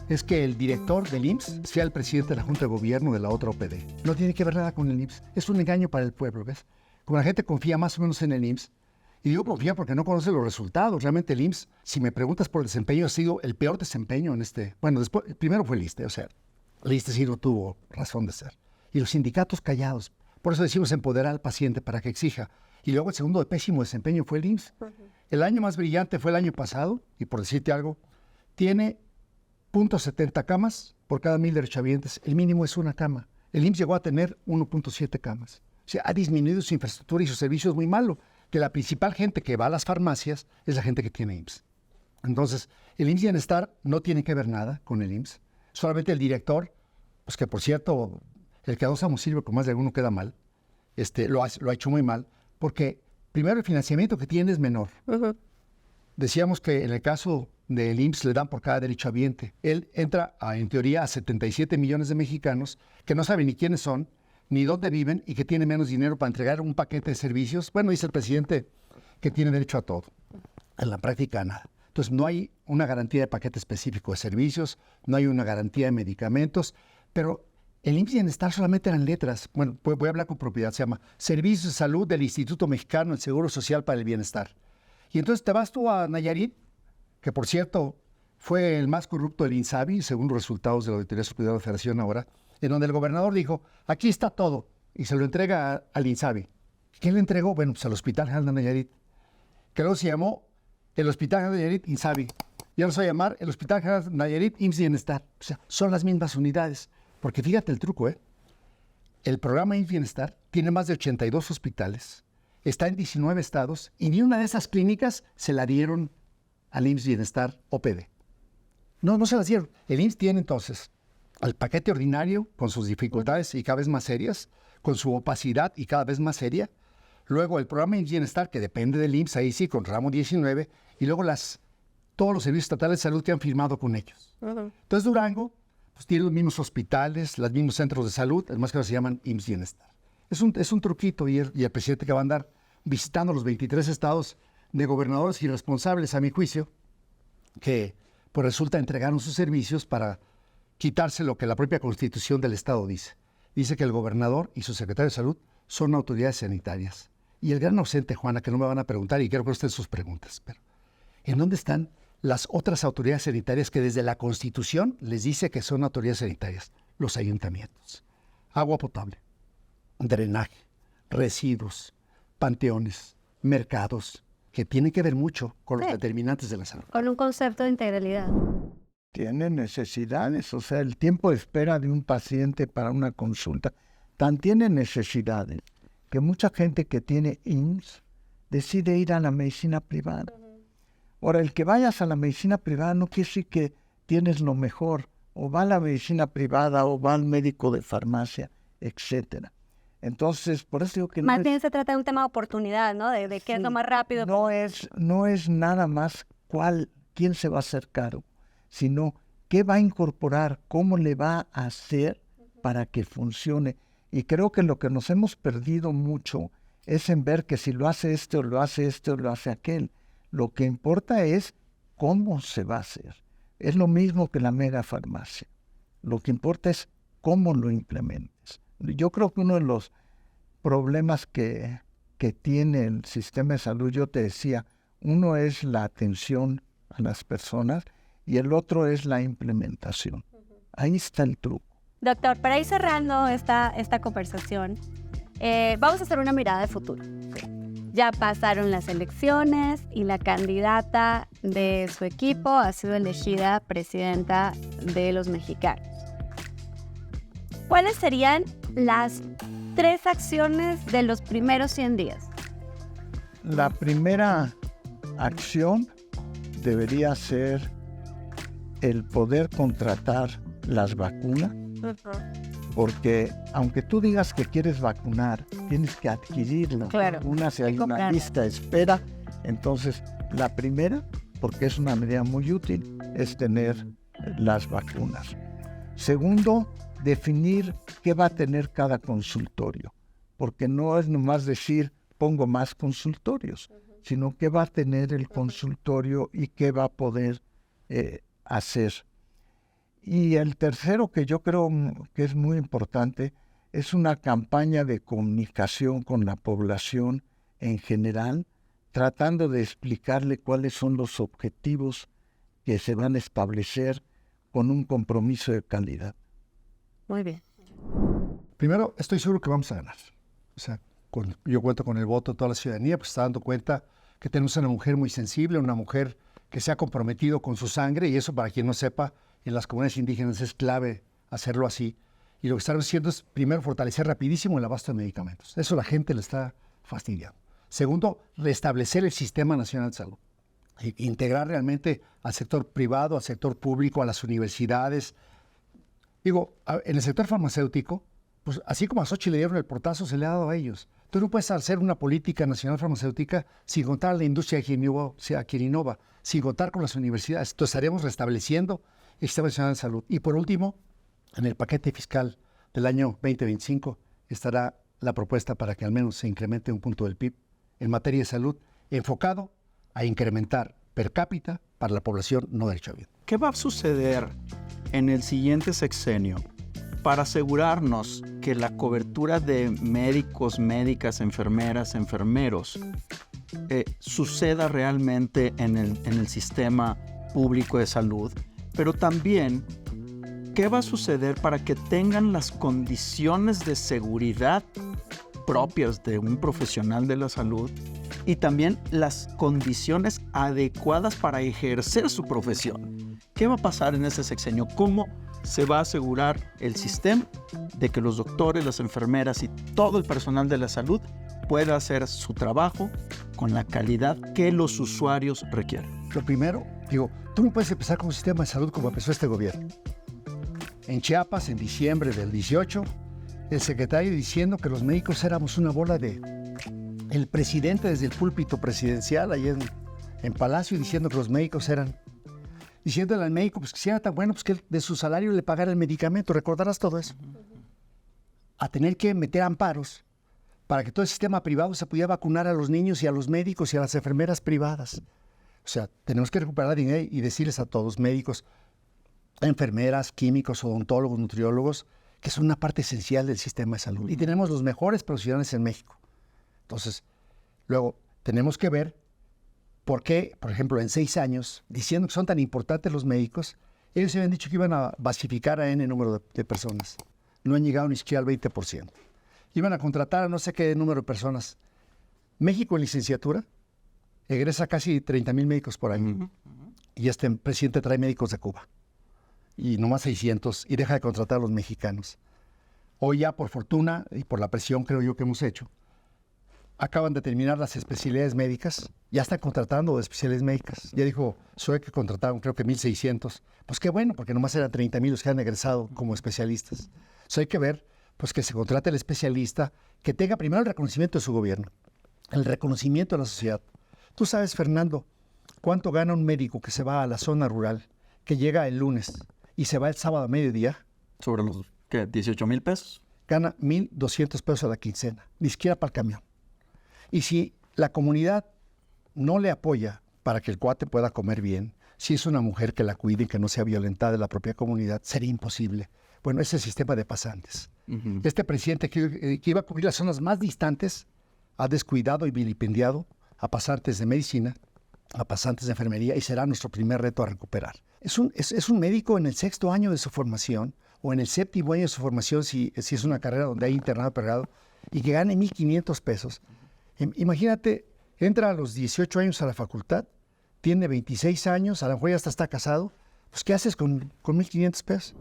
es que el director del IMSS sea el presidente de la Junta de Gobierno de la otra OPD. No tiene que ver nada con el IMSS. Es un engaño para el pueblo, ¿ves? como la gente confía más o menos en el IMSS, y digo confía porque no conoce los resultados. Realmente el IMSS, si me preguntas por el desempeño, ha sido el peor desempeño en bueno, después, primero fue el ISSSTE, o sea, el ISSSTE sí no tuvo razón de ser. Y los sindicatos callados. Por eso decimos empoderar al paciente para que exija. Y luego el segundo de pésimo desempeño fue el IMSS. El año más brillante fue el año pasado, y por decirte algo, tiene 0.70 camas por cada 1,000 derechohabientes. El mínimo es una cama. El IMSS llegó a tener 1.7 camas. O sea, ha disminuido su infraestructura y sus servicios muy malo. Que la principal gente que va a las farmacias es la gente que tiene IMSS. Entonces, el IMSS Bienestar no tiene que ver nada con el IMSS. Solamente el director, pues que por cierto, el que a dos amos sirve con más de alguno queda mal, lo ha hecho muy mal, porque primero el financiamiento que tiene es menor. Decíamos que en el caso del IMSS le dan por cada derechohabiente. Él entra, en teoría, a 77 millones de mexicanos que no saben ni quiénes son, ni dónde viven y que tienen menos dinero para entregar un paquete de servicios. Bueno, dice el presidente que tiene derecho a todo. En la práctica, nada. Entonces, no hay una garantía de paquete específico de servicios, no hay una garantía de medicamentos, pero el IMSS Bienestar solamente eran letras. Bueno, voy a hablar con propiedad. Se llama Servicios de Salud del Instituto Mexicano del Seguro Social para el Bienestar. Y entonces te vas tú a Nayarit, que por cierto fue el más corrupto del INSABI, según los resultados de la Auditoría Superior de la Federación ahora, en donde el gobernador dijo, aquí está todo, y se lo entrega al INSABI. ¿Qué le entregó? Bueno, pues al Hospital General de Nayarit, que luego se llamó el Hospital General de Nayarit INSABI. Ya no se va a llamar el Hospital General de Nayarit IMSS Bienestar. O sea, son las mismas unidades. Porque fíjate el truco, el programa IMSS Bienestar tiene más de 82 hospitales, está en 19 estados, y ni una de esas clínicas se la dieron al IMSS Bienestar OPD. No se las dieron. El IMSS tiene entonces al paquete ordinario con sus dificultades y cada vez más serias, con su opacidad y cada vez más seria. Luego el programa IMSS Bienestar, que depende del IMSS, ahí sí, con ramo 19, y luego todos los servicios estatales de salud que han firmado con ellos. Entonces Durango pues, tiene los mismos hospitales, los mismos centros de salud, además que ahora se llaman IMSS Bienestar. Es un truquito y el presidente que va a andar visitando los 23 estados de gobernadores irresponsables, a mi juicio, que pues resulta entregaron sus servicios para quitarse lo que la propia Constitución del Estado dice. Dice que el gobernador y su secretario de Salud son autoridades sanitarias. Y el gran ausente, Juana, que no me van a preguntar, y quiero que estén sus preguntas, pero ¿en dónde están las otras autoridades sanitarias que desde la Constitución les dice que son autoridades sanitarias? Los ayuntamientos. Agua potable, drenaje, residuos, panteones, mercados, que tienen que ver mucho con los determinantes de la salud. Con un concepto de integralidad. Tienen necesidades, o sea, el tiempo de espera de un paciente para una consulta tan tiene necesidades que mucha gente que tiene IMSS decide ir a la medicina privada. Ahora, el que vayas a la medicina privada no quiere decir que tienes lo mejor, o va a la medicina privada, o va al médico de farmacia, etcétera. Entonces, por eso digo que más bien se trata de un tema de oportunidad, ¿no? De qué es lo más rápido. No es nada más quién se va a hacer caro, sino qué va a incorporar, cómo le va a hacer para que funcione. Y creo que lo que nos hemos perdido mucho es en ver que si lo hace este o lo hace este o lo hace aquel. Lo que importa es cómo se va a hacer. Es lo mismo que la mega farmacia. Lo que importa es cómo lo implementes. Yo creo que uno de los problemas que tiene el sistema de salud, yo te decía, uno es la atención a las personas y el otro es la implementación. Ahí está el truco. Doctor, para ir cerrando esta conversación, vamos a hacer una mirada de futuro. Ya pasaron las elecciones y la candidata de su equipo ha sido elegida presidenta de los mexicanos. ¿Cuáles serían las 3 acciones de los primeros 100 días? La primera acción debería ser el poder contratar las vacunas, porque aunque tú digas que quieres vacunar, tienes que adquirir las vacunas y hay una lista de espera. Entonces, la primera, porque es una medida muy útil, es tener las vacunas. Segundo, definir qué va a tener cada consultorio, porque no es nomás decir pongo más consultorios, sino qué va a tener el consultorio y qué va a poder hacer. Y el tercero, que yo creo que es muy importante, es una campaña de comunicación con la población en general, tratando de explicarle cuáles son los objetivos que se van a establecer con un compromiso de calidad. Muy bien. Primero, estoy seguro que vamos a ganar. O sea, yo cuento con el voto de toda la ciudadanía, pues está dando cuenta que tenemos una mujer muy sensible, una mujer que se ha comprometido con su sangre, y eso, para quien no sepa, en las comunidades indígenas es clave hacerlo así. Y lo que estamos haciendo es, primero, fortalecer rapidísimo el abasto de medicamentos. Eso la gente le está fastidiando. Segundo, restablecer el Sistema Nacional de Salud. Integrar realmente al sector privado, al sector público, a las universidades. Digo, en el sector farmacéutico, pues así como a Xochitl le dieron el portazo, se le ha dado a ellos. Tú no puedes hacer una política nacional farmacéutica sin contar a la industria a quien innova, sin contar con las universidades. Entonces estaremos restableciendo el Sistema Nacional de Salud. Y por último, en el paquete fiscal del año 2025 estará la propuesta para que al menos se incremente un punto del PIB en materia de salud, enfocado a incrementar per cápita para la población no derechohabiente. ¿Qué va a suceder en el siguiente sexenio para asegurarnos que la cobertura de médicos, médicas, enfermeras, enfermeros suceda realmente en el sistema público de salud? Pero también, ¿qué va a suceder para que tengan las condiciones de seguridad propias de un profesional de la salud y también las condiciones adecuadas para ejercer su profesión? ¿Qué va a pasar en ese sexenio? ¿Cómo se va a asegurar el sistema de que los doctores, las enfermeras y todo el personal de la salud pueda hacer su trabajo con la calidad que los usuarios requieren? Lo primero, digo, tú no puedes empezar con un sistema de salud como empezó este gobierno. En Chiapas, en diciembre del 18, el secretario diciendo que los médicos éramos una bola de... El presidente desde el púlpito presidencial, ahí en Palacio, diciendo que los médicos eran... Diciéndole al médico pues, que si era tan bueno, pues que de su salario le pagara el medicamento. ¿Recordarás todo eso? A tener que meter amparos para que todo el sistema privado se pudiera vacunar a los niños y a los médicos y a las enfermeras privadas. O sea, tenemos que recuperar dinero y decirles a todos, médicos, enfermeras, químicos, odontólogos, nutriólogos, que son una parte esencial del sistema de salud. Y tenemos los mejores profesionales en México. Entonces, luego, tenemos que ver por qué, por ejemplo, en 6 años, diciendo que son tan importantes los médicos, ellos se habían dicho que iban a basificar a N número de personas. No han llegado ni siquiera al 20%. Iban a contratar a no sé qué número de personas. México en licenciatura egresa casi 30,000 médicos por año. Y este presidente trae médicos de Cuba. Y nomás 600, y deja de contratar a los mexicanos. Hoy ya, por fortuna, y por la presión creo yo que hemos hecho, acaban de terminar las especialidades médicas, ya están contratando especialidades médicas. Ya dijo Zoe que contrataron creo que 1,600. Pues qué bueno, porque nomás eran 30,000 los que han egresado como especialistas. Entonces hay que ver pues que se contrate el especialista, que tenga primero el reconocimiento de su gobierno, el reconocimiento de la sociedad. Tú sabes, Fernando, cuánto gana un médico que se va a la zona rural, que llega el lunes y se va el sábado a mediodía. ¿Sobre los, qué, 18,000 pesos? Gana 1,200 pesos a la quincena, ni siquiera para el camión. Y si la comunidad no le apoya para que el cuate pueda comer bien, si es una mujer que la cuide y que no sea violentada de la propia comunidad, sería imposible. Bueno, ese sistema de pasantes. Este presidente que iba a cubrir las zonas más distantes ha descuidado y vilipendiado a pasantes de medicina, a pasantes de enfermería, y será nuestro primer reto a recuperar. Es un médico en el 6º año de su formación o en el 7º año de su formación, si es una carrera donde hay internado pegado, y que gane 1,500 pesos. Imagínate, entra a los 18 años a la facultad, tiene 26 años, a lo mejor ya hasta está casado, pues ¿qué haces con 1,500 pesos?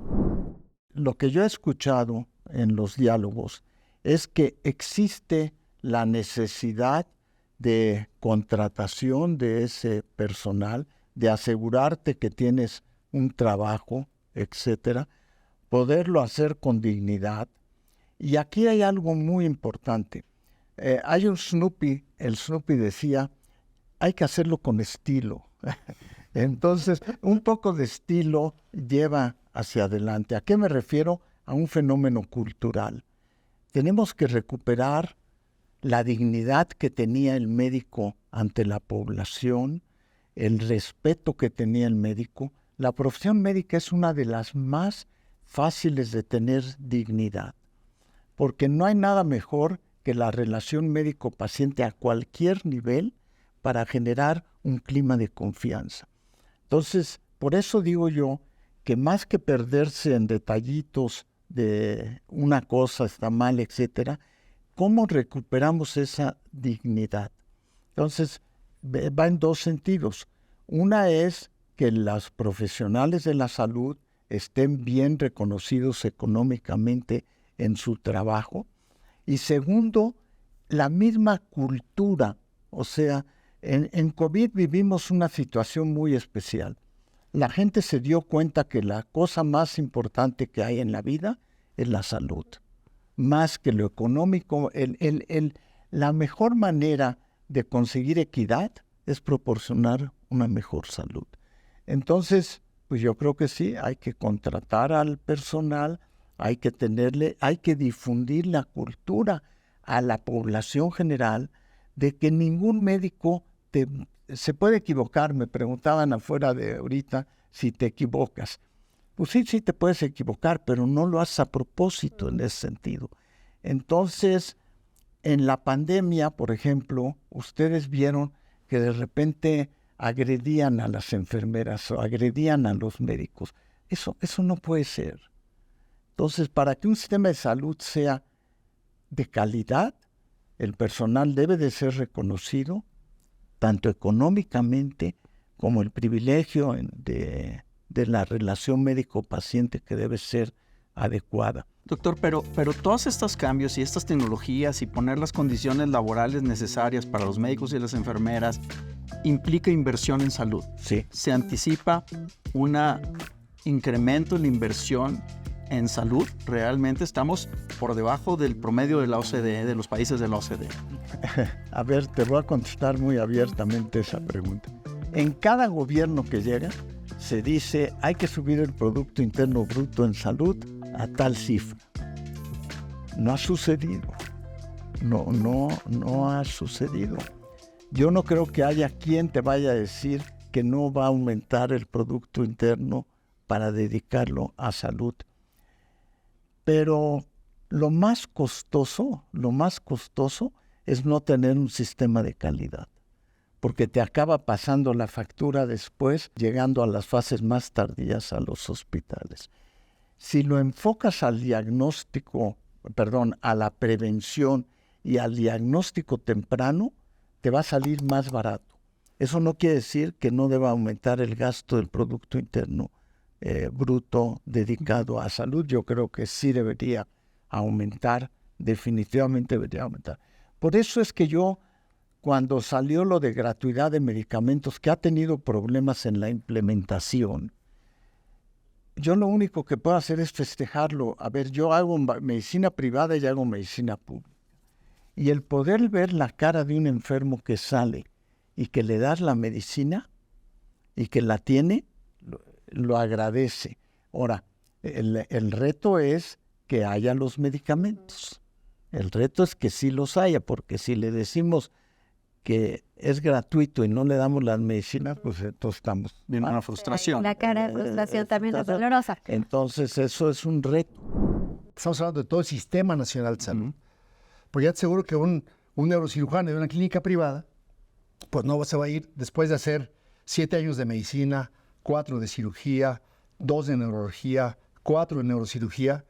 Lo que yo he escuchado en los diálogos es que existe la necesidad de contratación de ese personal, de asegurarte que tienes un trabajo, etcétera, poderlo hacer con dignidad. Y aquí hay algo muy importante. Hay un Snoopy, el Snoopy decía, hay que hacerlo con estilo. Entonces, un poco de estilo lleva hacia adelante. ¿A qué me refiero? A un fenómeno cultural. Tenemos que recuperar la dignidad que tenía el médico ante la población, el respeto que tenía el médico. La profesión médica es una de las más fáciles de tener dignidad. porque no hay nada mejor que la relación médico-paciente a cualquier nivel para generar un clima de confianza. Entonces, por eso digo yo que más que perderse en detallitos de una cosa está mal, etcétera, ¿cómo recuperamos esa dignidad? Entonces, va en dos sentidos. Una es que los profesionales de la salud estén bien reconocidos económicamente en su trabajo. Y segundo, la misma cultura. O sea, en COVID vivimos una situación muy especial. La gente se dio cuenta que la cosa más importante que hay en la vida es la salud. Más que lo económico, la mejor manera de conseguir equidad es proporcionar una mejor salud. Entonces, pues yo creo que sí, hay que contratar al personal, hay que difundir la cultura a la población general de que ningún médico se puede equivocar. Me preguntaban afuera de ahorita si te equivocas. Pues sí te puedes equivocar, pero no lo haces a propósito en ese sentido. Entonces, en la pandemia, por ejemplo, ustedes vieron que de repente agredían a las enfermeras o agredían a los médicos. Eso no puede ser. Entonces, para que un sistema de salud sea de calidad, el personal debe de ser reconocido, tanto económicamente como el privilegio de la relación médico-paciente que debe ser adecuada. Doctor, pero todos estos cambios y estas tecnologías y poner las condiciones laborales necesarias para los médicos y las enfermeras implica inversión en salud. Sí. Se anticipa un incremento en la inversión en salud. Realmente estamos por debajo del promedio de la OCDE, de los países de la OCDE. A ver, te voy a contestar muy abiertamente esa pregunta. En cada gobierno que llega, se dice hay que subir el Producto Interno Bruto en salud a tal cifra. No ha sucedido. No ha sucedido. Yo no creo que haya quien te vaya a decir que no va a aumentar el Producto Interno para dedicarlo a salud. Pero lo más costoso es no tener un sistema de calidad, porque te acaba pasando la factura después, llegando a las fases más tardías a los hospitales. Si lo enfocas al a la prevención y al diagnóstico temprano, te va a salir más barato. Eso no quiere decir que no deba aumentar el gasto del Producto Interno Bruto dedicado a salud. Yo creo que sí debería aumentar, definitivamente debería aumentar. Por eso es que yo, cuando salió lo de gratuidad de medicamentos, que ha tenido problemas en la implementación, yo lo único que puedo hacer es festejarlo. A ver, yo hago medicina privada y hago medicina pública. Y el poder ver la cara de un enfermo que sale y que le das la medicina y que la tiene, lo agradece. Ahora, el reto es que haya los medicamentos. El reto es que sí los haya, porque si le decimos que es gratuito y no le damos las medicinas, pues entonces estamos viene una frustración. La cara de frustración también es dolorosa. Entonces eso es un reto. Estamos hablando de todo el Sistema Nacional de Salud. Porque ya te aseguro que un neurocirujano de una clínica privada, pues no se va a ir después de hacer 7 años de medicina, 4 de cirugía, 2 de neurología, 4 de neurocirugía,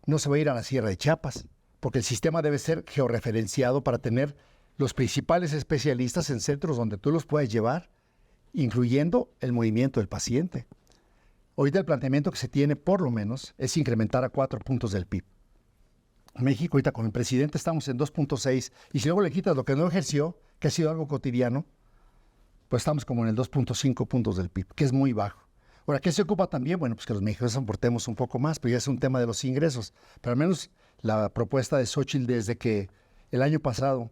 no se va a ir a la Sierra de Chiapas, porque el sistema debe ser georreferenciado para tener los principales especialistas en centros donde tú los puedes llevar, incluyendo el movimiento del paciente. Ahorita el planteamiento que se tiene, por lo menos, es incrementar a 4 puntos del PIB. México, ahorita con el presidente estamos en 2.6, y si luego le quitas lo que no ejerció, que ha sido algo cotidiano, pues estamos como en el 2.5 puntos del PIB, que es muy bajo. Ahora, ¿qué se ocupa también? Bueno, pues que los mexicanos aportemos un poco más, pero ya es un tema de los ingresos. Pero al menos la propuesta de Xóchitl, desde que el año pasado,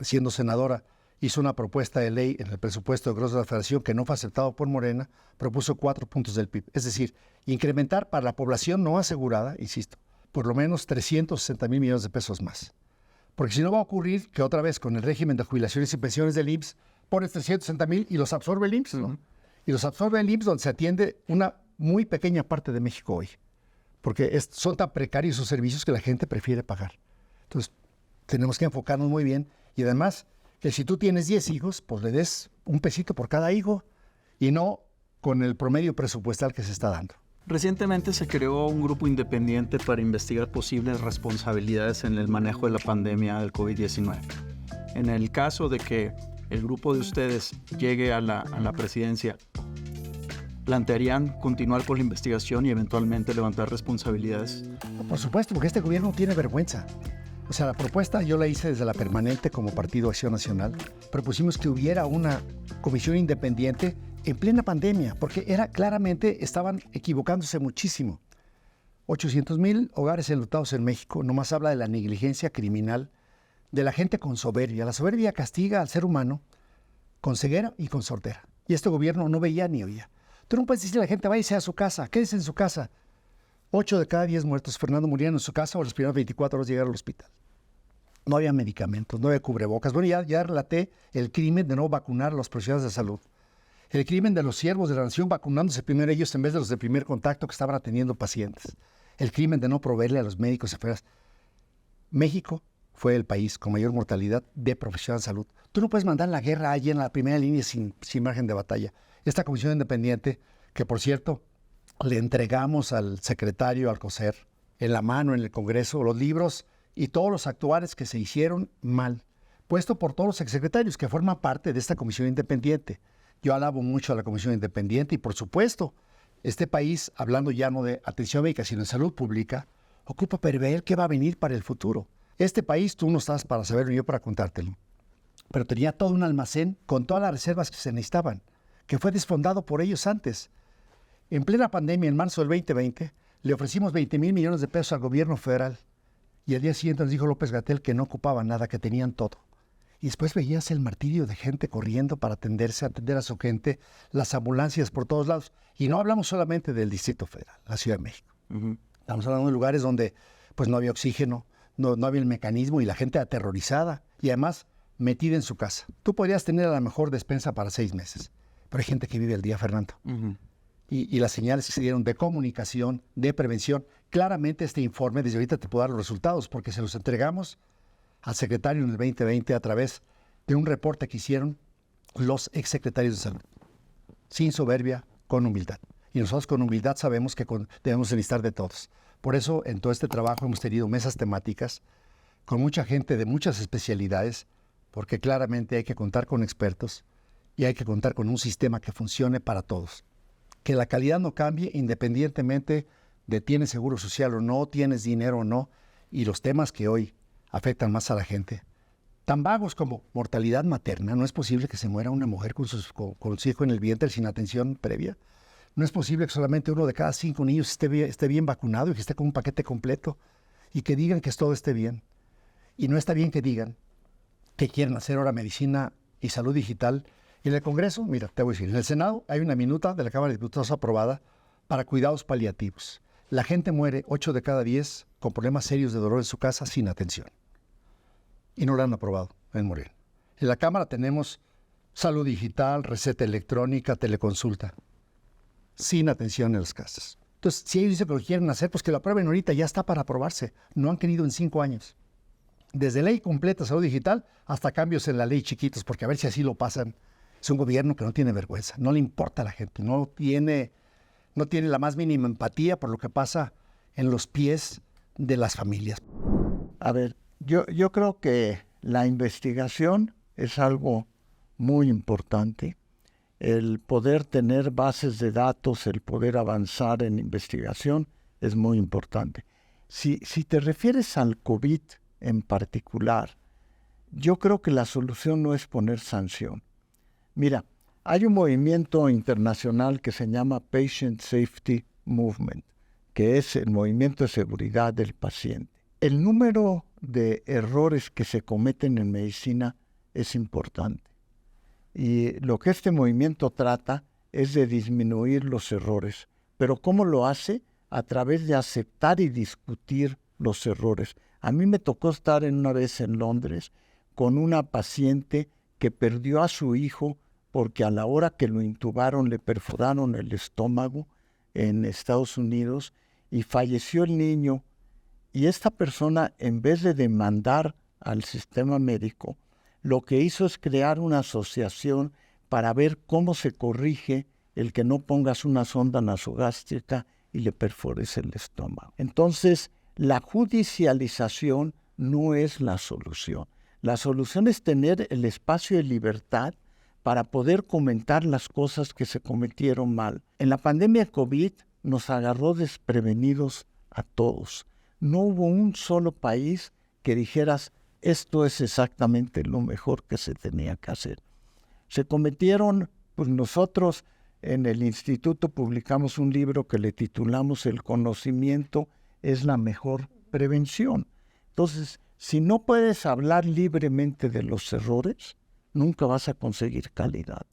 siendo senadora, hizo una propuesta de ley en el presupuesto de egresos de la Federación que no fue aceptado por Morena, propuso 4 puntos del PIB. Es decir, incrementar para la población no asegurada, insisto, por lo menos 360,000 millones de pesos más. Porque si no va a ocurrir que otra vez con el régimen de jubilaciones y pensiones del IMSS pones 360,000 y los absorbe el IMSS, ¿no? Y los absorbe el IMSS, donde se atiende una muy pequeña parte de México hoy. porque son tan precarios esos servicios que la gente prefiere pagar. Entonces, tenemos que enfocarnos muy bien y además que si tú tienes 10 hijos, pues le des un pesito por cada hijo y no con el promedio presupuestal que se está dando. Recientemente se creó un grupo independiente para investigar posibles responsabilidades en el manejo de la pandemia del COVID-19. En el caso de que el grupo de ustedes llegue a la presidencia, ¿plantearían continuar con la investigación y eventualmente levantar responsabilidades? Por supuesto, porque este gobierno no tiene vergüenza. O sea, la propuesta yo la hice desde la permanente como Partido Acción Nacional. Propusimos que hubiera una comisión independiente en plena pandemia, porque claramente estaban equivocándose muchísimo. 800,000 hogares enlutados en México, nomás habla de la negligencia criminal, de la gente con soberbia. La soberbia castiga al ser humano con ceguera y con sordera. Y este gobierno no veía ni oía. Tú no puedes decirle a la gente, váyase a su casa, quédese en su casa. 8 de cada 10 muertos, Fernando, morían en su casa o las primeras 24 horas llegaron al hospital. No había medicamentos, no había cubrebocas. Bueno, ya relaté el crimen de no vacunar a los profesionales de salud. El crimen de los siervos de la nación vacunándose primero ellos en vez de los de primer contacto que estaban atendiendo pacientes. El crimen de no proveerle a los médicos y enfermeras. México fue el país con mayor mortalidad de profesionales de salud. Tú no puedes mandar la guerra allí en la primera línea sin margen de batalla. Esta comisión independiente, que por cierto, le entregamos al secretario Alcocer en la mano en el Congreso los libros y todos los actuales que se hicieron mal, puesto por todos los exsecretarios que forman parte de esta comisión independiente. Yo alabo mucho a la comisión independiente y por supuesto, este país, hablando ya no de atención médica, sino de salud pública, ocupa prever qué va a venir para el futuro. Este país, tú no estás para saberlo, yo para contártelo, pero tenía todo un almacén con todas las reservas que se necesitaban, que fue desfondado por ellos antes. En plena pandemia, en marzo del 2020, le ofrecimos 20,000 millones de pesos al gobierno federal. Y al día siguiente nos dijo López-Gatell que no ocupaban nada, que tenían todo. Y después veías el martirio de gente corriendo para atender a su gente, las ambulancias por todos lados. Y no hablamos solamente del Distrito Federal, la Ciudad de México. Estamos hablando de lugares donde pues, no había oxígeno, no había el mecanismo y la gente aterrorizada. Y además, metida en su casa. Tú podrías tener a la mejor despensa para 6 meses. Pero hay gente que vive el día, Fernando. Y las señales que se dieron de comunicación, de prevención, claramente este informe, desde ahorita te puedo dar los resultados, porque se los entregamos al secretario en el 2020 a través de un reporte que hicieron los exsecretarios de salud. Sin soberbia, con humildad. Y nosotros con humildad sabemos que debemos necesitar de todos. Por eso, en todo este trabajo hemos tenido mesas temáticas con mucha gente de muchas especialidades, porque claramente hay que contar con expertos y hay que contar con un sistema que funcione para todos. Que la calidad no cambie independientemente de tienes seguro social o no, tienes dinero o no, y los temas que hoy afectan más a la gente. Tan vagos como mortalidad materna, no es posible que se muera una mujer con su hijo en el vientre sin atención previa. No es posible que solamente 1 de cada 5 niños esté bien vacunado y que esté con un paquete completo y que digan que todo esté bien. Y no está bien que digan que quieren hacer ahora medicina y salud digital. Y en el Congreso, mira, te voy a decir, en el Senado hay una minuta de la Cámara de Diputados aprobada para cuidados paliativos. La gente muere 8 de cada 10 con problemas serios de dolor en su casa sin atención. Y no la han aprobado en Morena. En la Cámara tenemos salud digital, receta electrónica, teleconsulta, sin atención en las casas. Entonces, si ellos dicen que lo quieren hacer, pues que lo aprueben ahorita, ya está para aprobarse. No han querido en 5 años. Desde ley completa salud digital hasta cambios en la ley chiquitos, porque a ver si así lo pasan. Es un gobierno que no tiene vergüenza, no le importa a la gente, no tiene la más mínima empatía por lo que pasa en los pies de las familias. A ver, yo creo que la investigación es algo muy importante. El poder tener bases de datos, el poder avanzar en investigación es muy importante. Si te refieres al COVID en particular, yo creo que la solución no es poner sanción. Mira, hay un movimiento internacional que se llama Patient Safety Movement, que es el movimiento de seguridad del paciente. El número de errores que se cometen en medicina es importante. Y lo que este movimiento trata es de disminuir los errores. Pero ¿cómo lo hace? A través de aceptar y discutir los errores. A mí me tocó estar una vez en Londres con una paciente que perdió a su hijo porque a la hora que lo intubaron le perforaron el estómago en Estados Unidos y falleció el niño, y esta persona, en vez de demandar al sistema médico, lo que hizo es crear una asociación para ver cómo se corrige el que no pongas una sonda nasogástrica y le perfores el estómago. Entonces, la judicialización no es la solución. La solución es tener el espacio de libertad para poder comentar las cosas que se cometieron mal. En la pandemia de COVID nos agarró desprevenidos a todos. No hubo un solo país que dijeras, esto es exactamente lo mejor que se tenía que hacer. Se cometieron, pues nosotros en el instituto publicamos un libro que le titulamos El conocimiento es la mejor prevención. Entonces, si no puedes hablar libremente de los errores, nunca vas a conseguir calidad.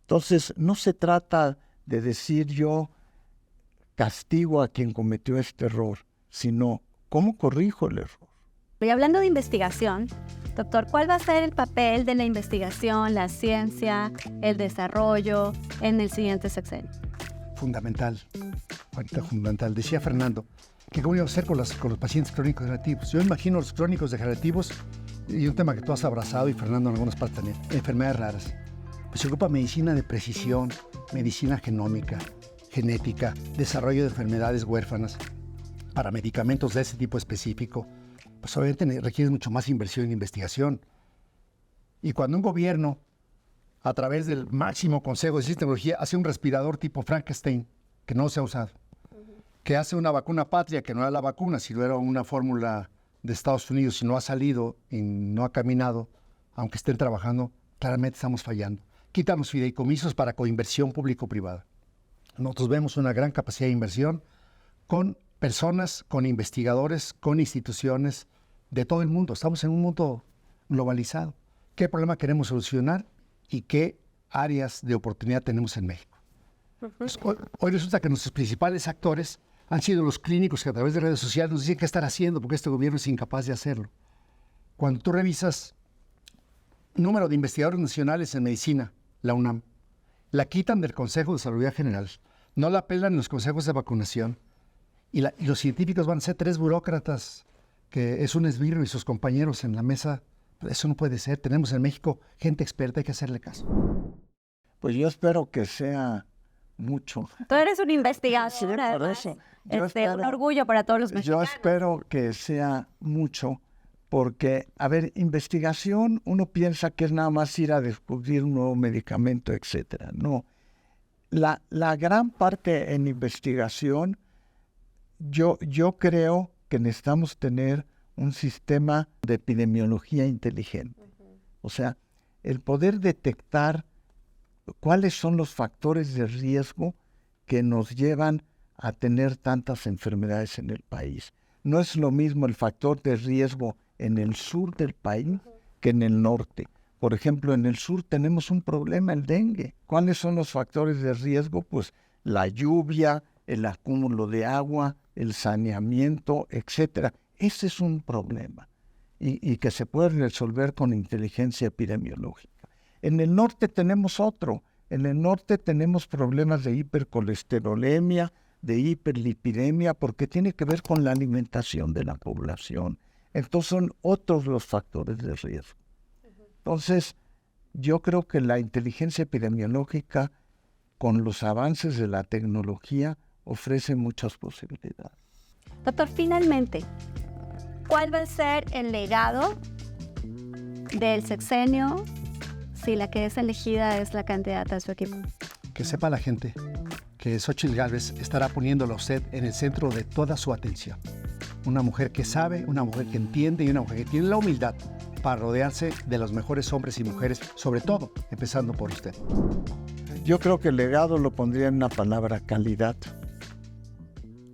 Entonces, no se trata de decir yo castigo a quien cometió este error, sino cómo corrijo el error. Y hablando de investigación, doctor, ¿cuál va a ser el papel de la investigación, la ciencia, el desarrollo en el siguiente sexenio? Fundamental, Juanita, fundamental. Decía Fernando, que cómo iba a hacer con los pacientes crónicos degenerativos. Yo imagino los crónicos degenerativos, y un tema que tú has abrazado, y Fernando en algunas partes también, enfermedades raras. Pues se ocupa medicina de precisión, medicina genómica, genética, desarrollo de enfermedades huérfanas, para medicamentos de ese tipo específico. Pues obviamente requiere mucho más inversión en investigación. Y cuando un gobierno, a través del máximo Consejo de Ciencia y Tecnología, hace un respirador tipo Frankenstein, que no se ha usado, que hace una vacuna patria, que no era la vacuna, sino era una fórmula de Estados Unidos, y no ha salido y no ha caminado, aunque estén trabajando, claramente estamos fallando. Quitan los fideicomisos para coinversión público-privada. Nosotros vemos una gran capacidad de inversión con personas, con investigadores, con instituciones de todo el mundo. Estamos en un mundo globalizado. ¿Qué problema queremos solucionar y qué áreas de oportunidad tenemos en México? Pues hoy resulta que nuestros principales actores han sido los clínicos que a través de redes sociales nos dicen qué estar haciendo porque este gobierno es incapaz de hacerlo. Cuando tú revisas número de investigadores nacionales en medicina, la UNAM, la quitan del Consejo de Salud General, no la apelan en los consejos de vacunación, y los científicos van a ser 3 burócratas, que es un esbirro y sus compañeros en la mesa. Eso no puede ser. Tenemos en México gente experta, hay que hacerle caso. Pues yo espero que sea mucho. Tú eres un investigador, Sí, por además. eso. Un orgullo para todos los Yo mexicanos. espero que sea mucho, porque, a ver, investigación, uno piensa que es nada más ir a descubrir un nuevo medicamento, etcétera. No. La gran parte en investigación, yo creo que necesitamos tener un sistema de epidemiología inteligente. O sea, el poder detectar cuáles son los factores de riesgo que nos llevan a tener tantas enfermedades en el país. No es lo mismo el factor de riesgo en el sur del país que en el norte. Por ejemplo, en el sur tenemos un problema, el dengue. ¿Cuáles son los factores de riesgo? Pues la lluvia, el acúmulo de agua, el saneamiento, etcétera. Ese es un problema y que se puede resolver con inteligencia epidemiológica. En el norte tenemos otro. En el norte tenemos problemas de hipercolesterolemia, de hiperlipidemia, porque tiene que ver con la alimentación de la población. Entonces son otros los factores de riesgo. Entonces, yo creo que la inteligencia epidemiológica, con los avances de la tecnología, ofrece muchas posibilidades. Doctor, finalmente, ¿cuál va a ser el legado del sexenio si la que es elegida es la candidata de su equipo? Que sepa la gente que Xóchitl Gálvez estará poniéndolo a usted en el centro de toda su atención. Una mujer que sabe, una mujer que entiende y una mujer que tiene la humildad para rodearse de los mejores hombres y mujeres, sobre todo empezando por usted. Yo creo que el legado lo pondría en una palabra: calidad.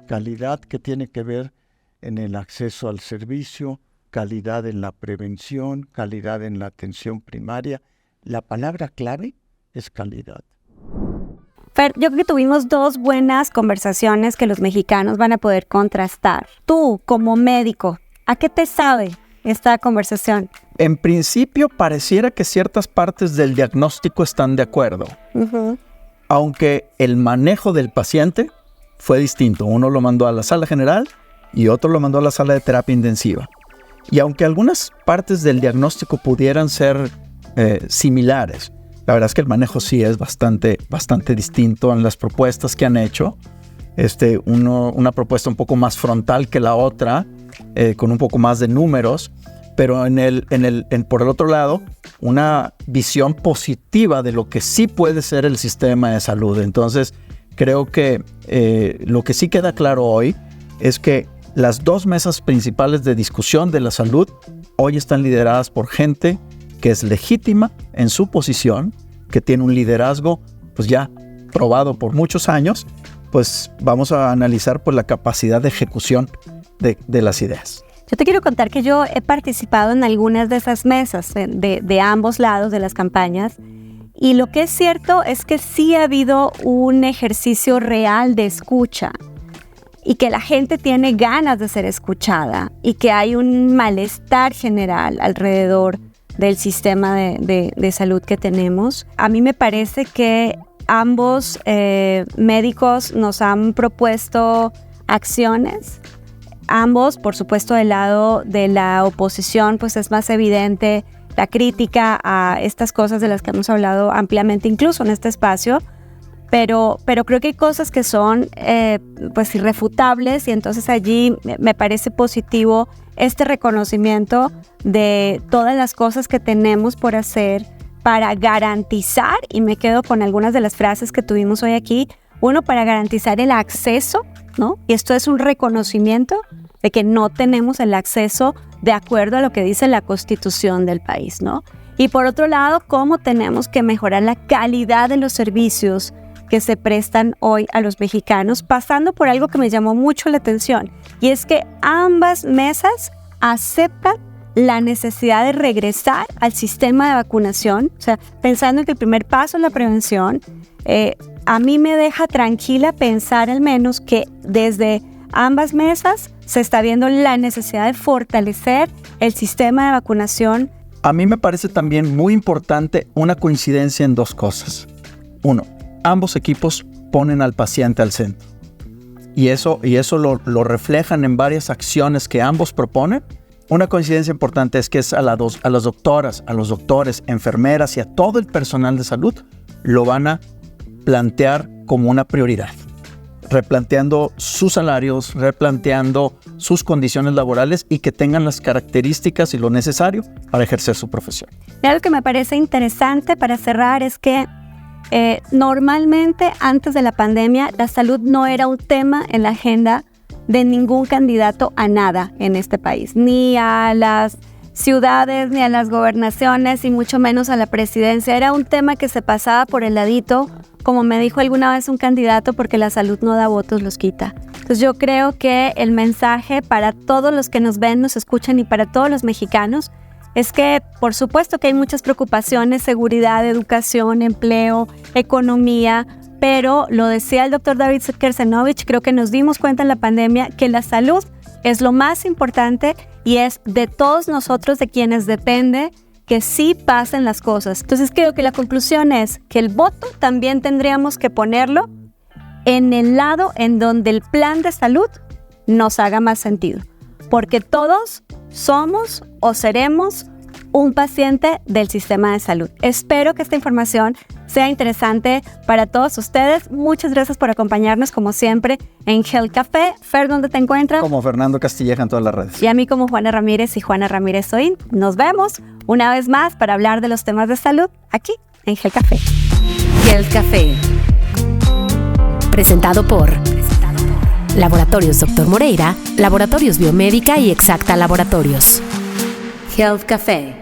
Calidad que tiene que ver en el acceso al servicio, calidad en la prevención, calidad en la atención primaria. La palabra clave es calidad. Fer, yo creo que tuvimos 2 buenas conversaciones que los mexicanos van a poder contrastar. Tú, como médico, ¿a qué te sabe esta conversación? En principio, pareciera que ciertas partes del diagnóstico están de acuerdo, aunque el manejo del paciente fue distinto. Uno lo mandó a la sala general y otro lo mandó a la sala de terapia intensiva. Y aunque algunas partes del diagnóstico pudieran ser similares, la verdad es que el manejo sí es bastante distinto en las propuestas que han hecho. Una propuesta un poco más frontal que la otra, con un poco más de números, pero por el otro lado, una visión positiva de lo que sí puede ser el sistema de salud. Entonces, creo que lo que sí queda claro hoy es que las dos mesas principales de discusión de la salud hoy están lideradas por gente que es legítima en su posición, que tiene un liderazgo pues ya probado por muchos años. Pues vamos a analizar pues la capacidad de ejecución de las ideas. Yo te quiero contar que yo he participado en algunas de esas mesas de ambos lados de las campañas, y lo que es cierto es que sí ha habido un ejercicio real de escucha y que la gente tiene ganas de ser escuchada y que hay un malestar general alrededor del sistema de salud que tenemos. A mí me parece que ambos médicos nos han propuesto acciones. Ambos, por supuesto, del lado de la oposición, pues es más evidente la crítica a estas cosas de las que hemos hablado ampliamente, incluso en este espacio. Pero creo que hay cosas que son pues irrefutables, y entonces allí me parece positivo este reconocimiento de todas las cosas que tenemos por hacer para garantizar, y me quedo con algunas de las frases que tuvimos hoy aquí. Uno, para garantizar el acceso, ¿no? Y esto es un reconocimiento de que no tenemos el acceso de acuerdo a lo que dice la Constitución del país, ¿no? Y por otro lado, cómo tenemos que mejorar la calidad de los servicios que se prestan hoy a los mexicanos, pasando por algo que me llamó mucho la atención, y es que ambas mesas aceptan la necesidad de regresar al sistema de vacunación. O sea, pensando en que el primer paso es la prevención, a mí me deja tranquila pensar al menos que desde ambas mesas se está viendo la necesidad de fortalecer el sistema de vacunación. A mí me parece también muy importante una coincidencia en dos cosas. Uno, ambos equipos ponen al paciente al centro. Y eso lo reflejan en varias acciones que ambos proponen. Una coincidencia importante es que es a las doctoras, a los doctores, enfermeras y a todo el personal de salud lo van a plantear como una prioridad, replanteando sus salarios, replanteando sus condiciones laborales y que tengan las características y lo necesario para ejercer su profesión. Y algo que me parece interesante para cerrar es que normalmente antes de la pandemia la salud no era un tema en la agenda de ningún candidato a nada en este país, ni a las ciudades, ni a las gobernaciones, y mucho menos a la presidencia. Era un tema que se pasaba por el ladito, como me dijo alguna vez un candidato, porque la salud no da votos, los quita. Entonces yo creo que el mensaje para todos los que nos ven, nos escuchan, y para todos los mexicanos es que por supuesto que hay muchas preocupaciones: seguridad, educación, empleo, economía. Pero lo decía el doctor David Kersenovich, creo que nos dimos cuenta en la pandemia que la salud es lo más importante y es de todos nosotros de quienes depende que sí pasen las cosas. Entonces creo que la conclusión es que el voto también tendríamos que ponerlo en el lado en donde el plan de salud nos haga más sentido, porque todos somos o seremos un paciente del sistema de salud. Espero que esta información sea interesante para todos ustedes. Muchas gracias por acompañarnos, como siempre, en Health Café. Fer, ¿dónde te encuentras? Como Fernando Castilleja en todas las redes. Y a mí como Juana Ramírez y Juana Ramírez Soin. Nos vemos una vez más para hablar de los temas de salud aquí en Health Café. Health Café. Presentado por Laboratorios Dr. Moreira, Laboratorios Biomédica y Exacta Laboratorios. Health Café.